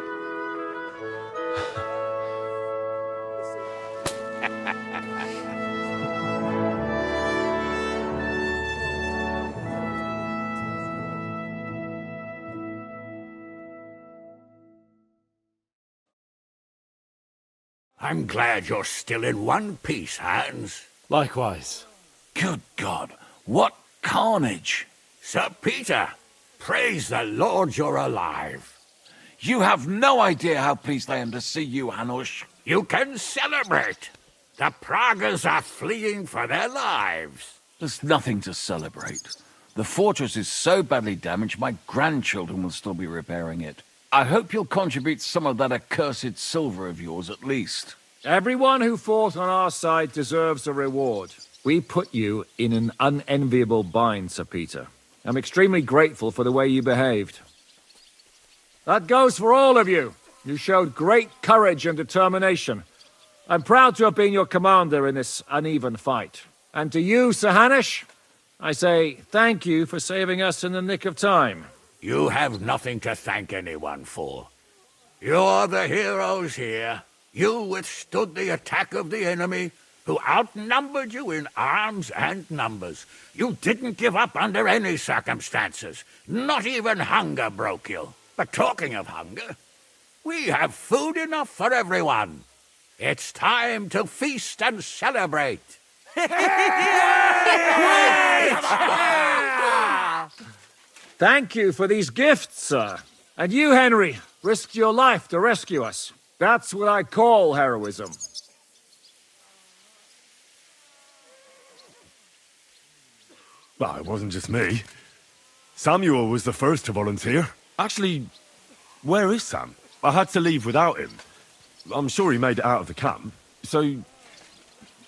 I'm glad you're still in one piece, Hans. Likewise. Good God, what carnage! Sir Peter, praise the Lord you're alive. You have no idea how pleased I am to see you, Hanush. You can celebrate. The Pragas are fleeing for their lives. There's nothing to celebrate. The fortress is so badly damaged, my grandchildren will still be repairing it. I hope you'll contribute some of that accursed silver of yours, at least. Everyone who fought on our side deserves a reward. We put you in an unenviable bind, Sir Peter. I'm extremely grateful for the way you behaved. That goes for all of you. You showed great courage and determination. I'm proud to have been your commander in this uneven fight. And to you, Sir Hanush, I say thank you for saving us in the nick of time. You have nothing to thank anyone for. You're the heroes here. You withstood the attack of the enemy, who outnumbered you in arms and numbers. You didn't give up under any circumstances. Not even hunger broke you. But talking of hunger, we have food enough for everyone. It's time to feast and celebrate. Thank you for these gifts, sir. And you, Henry, risked your life to rescue us. That's what I call heroism. Well, it wasn't just me. Samuel was the first to volunteer. Actually, where is Sam? I had to leave without him. I'm sure he made it out of the camp. So,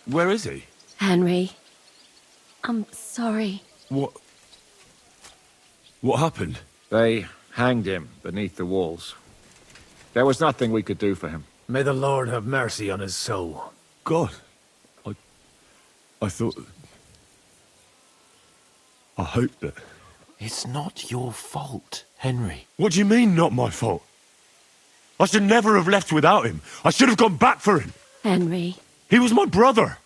where is he? Henry, I'm sorry. What happened? They hanged him beneath the walls. There was nothing we could do for him. May the Lord have mercy on his soul. God. I thought... I hoped that... It's not your fault, Henry. What do you mean, not my fault? I should never have left without him. I should have gone back for him. Henry. He was my brother.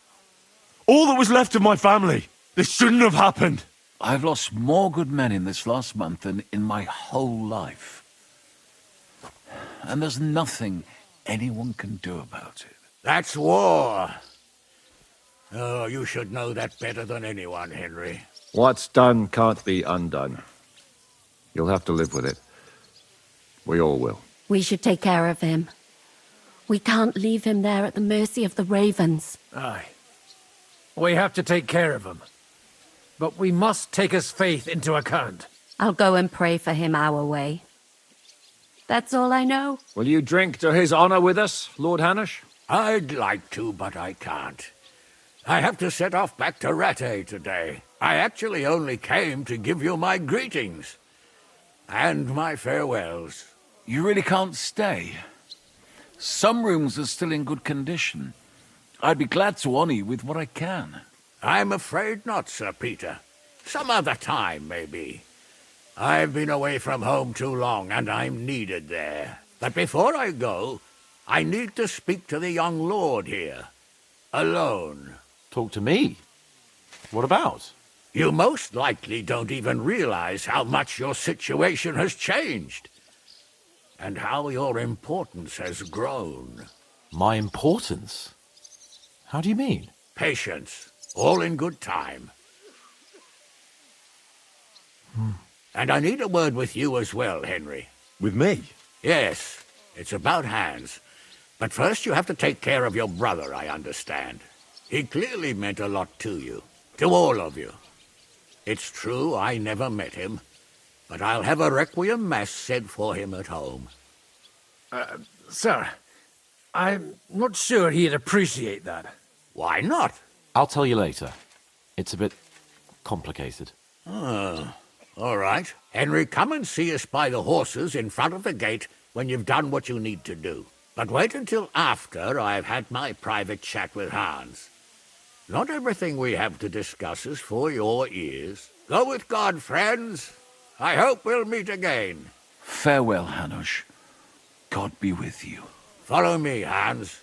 All that was left of my family. This shouldn't have happened. I've lost more good men in this last month than in my whole life. And there's nothing anyone can do about it. That's war. Oh, you should know that better than anyone, Henry. What's done can't be undone. You'll have to live with it. We all will. We should take care of him. We can't leave him there at the mercy of the ravens. Aye. We have to take care of him. But we must take his faith into account. I'll go and pray for him our way. That's all I know. Will you drink to his honor with us, Lord Hanush? I'd like to, but I can't. I have to set off back to Rattay today. I actually only came to give you my greetings. And my farewells. You really can't stay. Some rooms are still in good condition. I'd be glad to honor you with what I can. I'm afraid not, Sir Peter. Some other time, maybe. I've been away from home too long, and I'm needed there. But before I go, I need to speak to the young lord here. Alone. Talk to me? What about? You most likely don't even realize how much your situation has changed. And how your importance has grown. My importance? How do you mean? Patience. All in good time. And I need a word with you as well, Henry. With me? Yes. It's about Hans. But first you have to take care of your brother, I understand. He clearly meant a lot to you. To all of you. It's true I never met him. But I'll have a requiem mass said for him at home. Sir, I'm not sure he'd appreciate that. Why not? I'll tell you later. It's a bit complicated. All right. Henry, come and see us by the horses in front of the gate when you've done what you need to do. But wait until after I've had my private chat with Hans. Not everything we have to discuss is for your ears. Go with God, friends. I hope we'll meet again. Farewell, Hanush. God be with you. Follow me, Hans.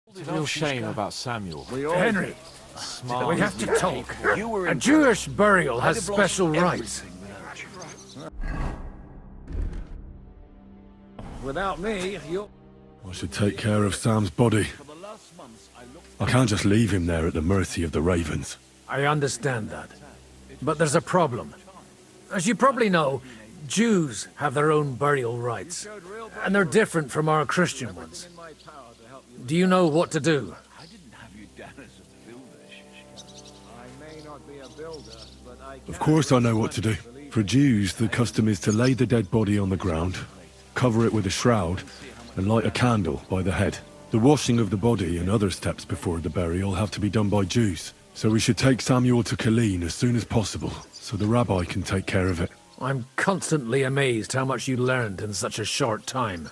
It's a real shame about Samuel. Henry, Smart. we have to talk. A Jewish burial has special rites. Without me, you... I should take care of Sam's body. I can't just leave him there at the mercy of the ravens. I understand that. But there's a problem. As you probably know, Jews have their own burial rites, and they're different from our Christian ones. Do you know what to do? Of course I know what to do. For Jews, the custom is to lay the dead body on the ground, cover it with a shroud, and light a candle by the head. The washing of the body and other steps before the burial have to be done by Jews. So we should take Samuel to Colleen as soon as possible, so the rabbi can take care of it. I'm constantly amazed how much you learned in such a short time.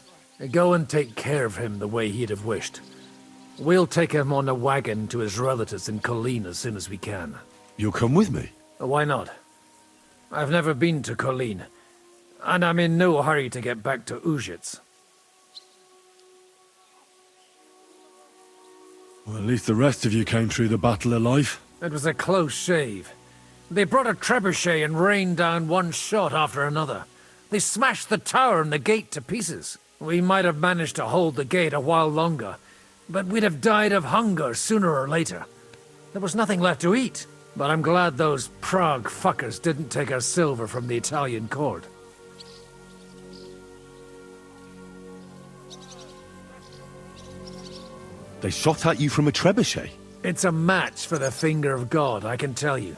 Go and take care of him the way he'd have wished. We'll take him on a wagon to his relatives in Colleen as soon as we can. You'll come with me? Why not? I've never been to Colleen, and I'm in no hurry to get back to Ujits. Well, at least the rest of you came through the battle alive. It was a close shave. They brought a trebuchet and rained down one shot after another. They smashed the tower and the gate to pieces. We might have managed to hold the gate a while longer, but we'd have died of hunger sooner or later. There was nothing left to eat. But I'm glad those Prague fuckers didn't take our silver from the Italian court. They shot at you from a trebuchet? It's a match for the finger of God, I can tell you.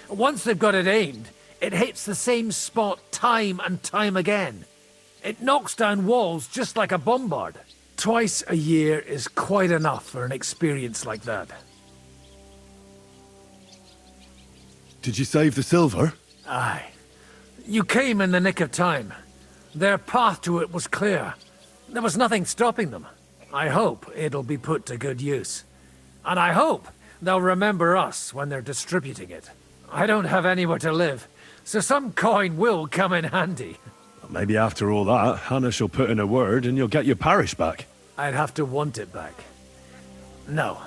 Once they've got it aimed, it hits the same spot time and time again. It knocks down walls just like a bombard. Twice a year is quite enough for an experience like that. Did you save the silver? Aye. You came in the nick of time. Their path to it was clear. There was nothing stopping them. I hope it'll be put to good use. And I hope they'll remember us when they're distributing it. I don't have anywhere to live, so some coin will come in handy. Maybe after all that, Hannah shall put in a word and you'll get your parish back. I'd have to want it back. No.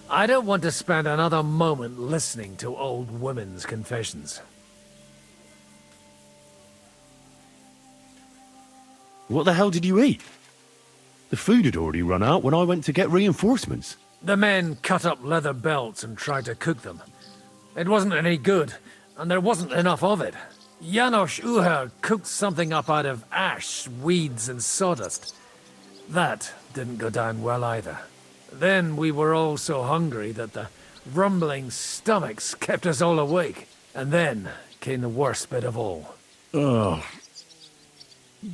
I don't want to spend another moment listening to old women's confessions. What the hell did you eat? The food had already run out when I went to get reinforcements. The men cut up leather belts and tried to cook them. It wasn't any good, and there wasn't enough of it. Janos Uher cooked something up out of ash, weeds, and sawdust. That didn't go down well either. Then we were all so hungry that the rumbling stomachs kept us all awake. And then came the worst bit of all. Oh.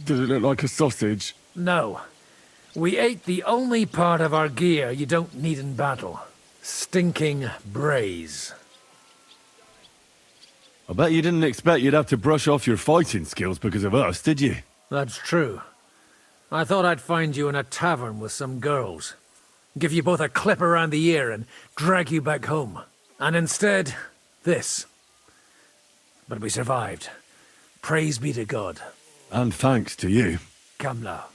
Did it look like a sausage? No. We ate the only part of our gear you don't need in battle. Stinking braise. I bet you didn't expect you'd have to brush off your fighting skills because of us, did you? That's true. I thought I'd find you in a tavern with some girls. Give you both a clip around the ear and drag you back home. And instead, this. But we survived. Praise be to God. And thanks to you. Come now.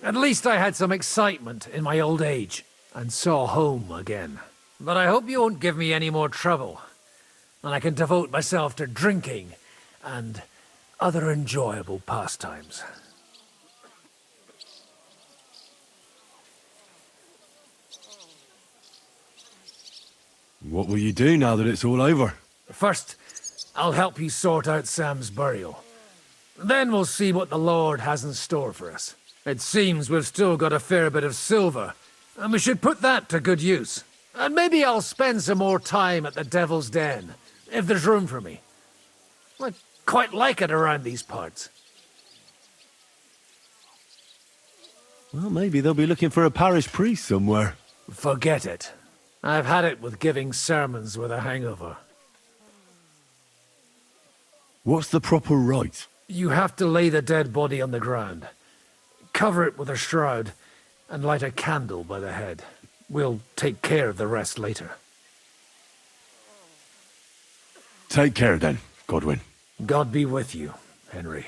At least I had some excitement in my old age, and saw home again. But I hope you won't give me any more trouble, and I can devote myself to drinking and other enjoyable pastimes. What will you do now that it's all over? First, I'll help you sort out Sam's burial. Then we'll see what the Lord has in store for us. It seems we've still got a fair bit of silver, and we should put that to good use. And maybe I'll spend some more time at the Devil's Den, if there's room for me. I quite like it around these parts. Well, maybe they'll be looking for a parish priest somewhere. Forget it. I've had it with giving sermons with a hangover. What's the proper rite? You have to lay the dead body on the ground, cover it with a shroud, and light a candle by the head. We'll take care of the rest later. Take care then, Godwin. God be with you, Henry.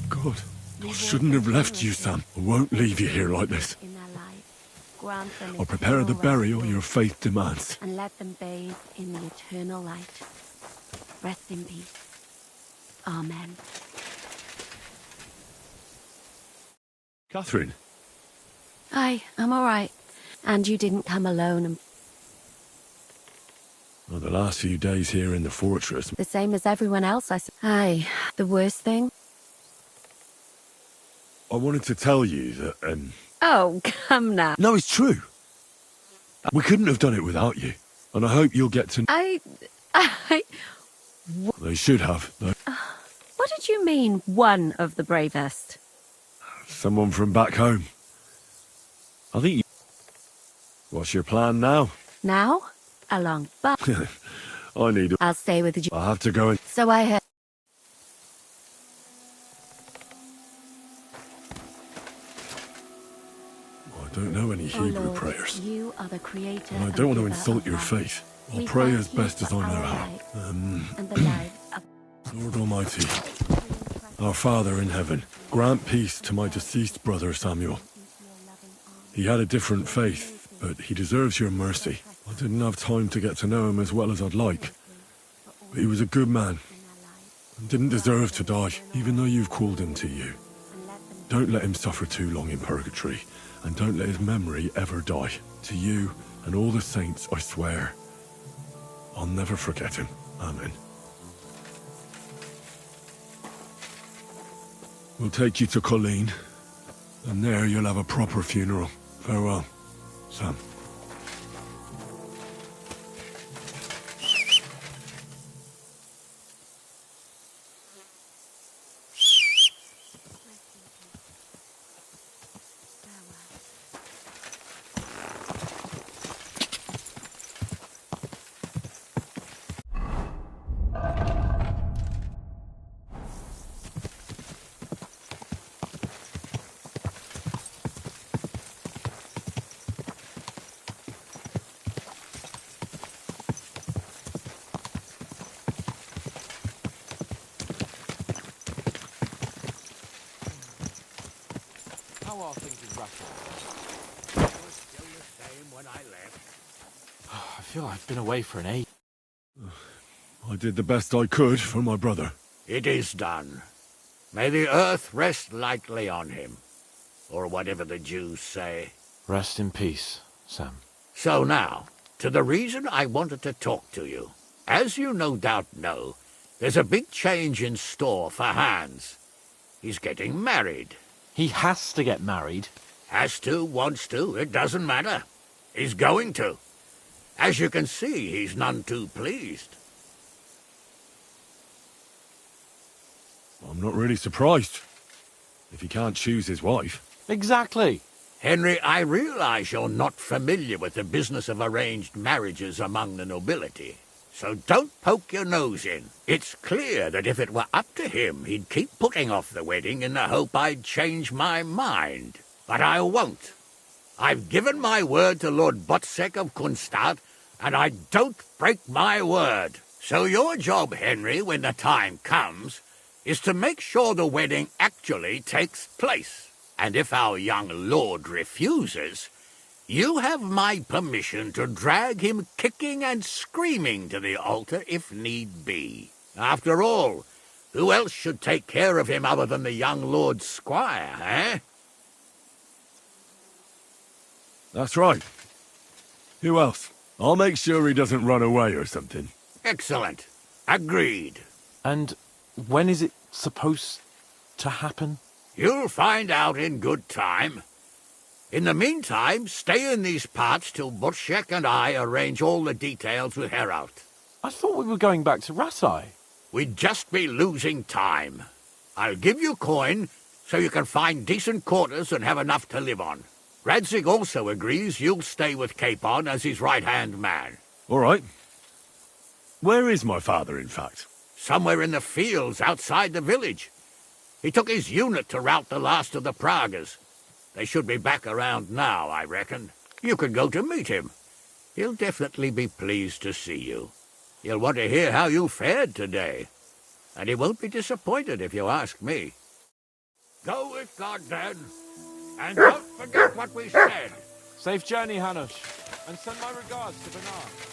God, I shouldn't have left you, Sam. I won't leave you here like this. I'll prepare the burial your faith demands. And let them bathe in the eternal light. Rest in peace. Amen. Catherine? Aye, I'm all right. And you didn't come alone and... Well, the last few days here in the fortress... The same as everyone else, Aye, the worst thing? I wanted to tell you that, Oh, come now. No, it's true. We couldn't have done it without you. And I hope you'll get to... They should have, though. What did you mean, one of the bravest? Someone from back home. I think you... What's your plan now? Now? Along, but... I need... I'll stay with you. I have to go and... So I heard... I don't know any Hebrew Lord, prayers. You are the creator. And I don't want to insult your faith. I'll pray as best as I know how. And the lives of... Lord Almighty, our Father in heaven, grant peace to my deceased brother Samuel. He had a different faith, but he deserves your mercy. I didn't have time to get to know him as well as I'd like. But he was a good man, and didn't deserve to die, even though you've called him to you. Don't let him suffer too long in purgatory, and don't let his memory ever die. To you and all the saints, I swear, I'll never forget him. Amen. We'll take you to Colleen, and there you'll have a proper funeral. Farewell, Sam. How are things in Russia? It was still the same when I left. I feel I've been away for an age. I did the best I could for my brother. It is done. May the earth rest lightly on him. or whatever the Jews say. Rest in peace, Sam. So now, to the reason I wanted to talk to you. As you no doubt know, there's a big change in store for Hans. He's getting married. He has to get married. Has to, wants to, it doesn't matter. He's going to. As you can see, he's none too pleased. I'm not really surprised. If he can't choose his wife. Exactly. Henry, I realize you're not familiar with the business of arranged marriages among the nobility. So don't poke your nose in. It's clear that if it were up to him, he'd keep putting off the wedding in the hope I'd change my mind. But I won't. I've given my word to Lord Botsek of Kunstad, and I don't break my word. So your job, Henry, when the time comes, is to make sure the wedding actually takes place. And if our young lord refuses, you have my permission to drag him kicking and screaming to the altar if need be. After all, who else should take care of him other than the young lord's squire, eh? That's right. Who else? I'll make sure he doesn't run away or something. Excellent. Agreed. And when is it supposed to happen? You'll find out in good time. In the meantime, stay in these parts till Butchek and I arrange all the details with Herald. I thought we were going back to Ratai. We'd just be losing time. I'll give you coin so you can find decent quarters and have enough to live on. Radzig also agrees you'll stay with Capon as his right-hand man. All right. Where is my father, in fact? Somewhere in the fields outside the village. He took his unit to rout the last of the Pragas. They should be back around now, I reckon. You could go to meet him. He'll definitely be pleased to see you. He'll want to hear how you fared today. And he won't be disappointed if you ask me. Go with God, then. And don't forget what we said. Safe journey, Hanush. And send my regards to Bernard.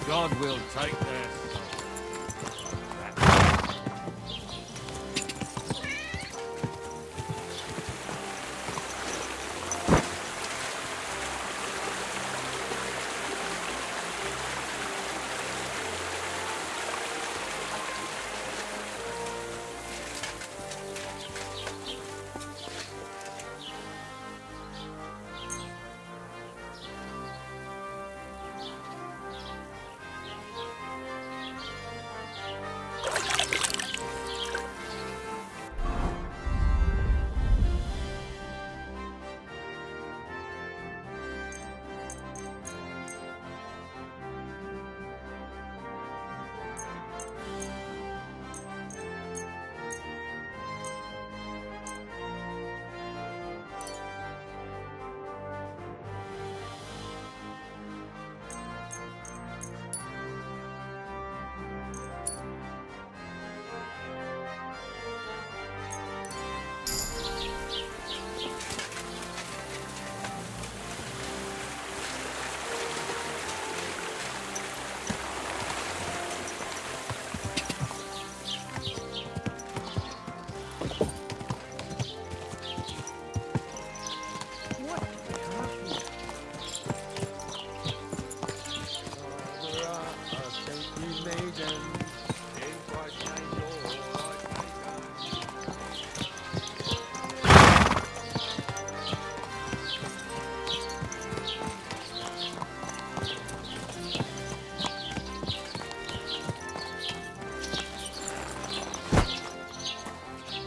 God will take this.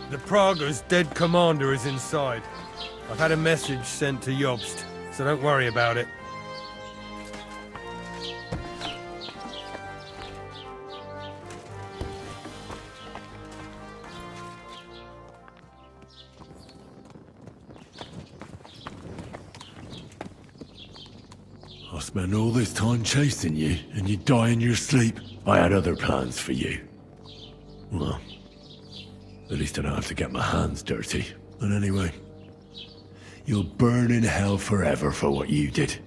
The Prague's dead commander is inside. I've had a message sent to Jobst, so don't worry about it. I spent all this time chasing you, and you die in your sleep. I had other plans for you. Well, at least I don't have to get my hands dirty. And anyway, you'll burn in hell forever for what you did.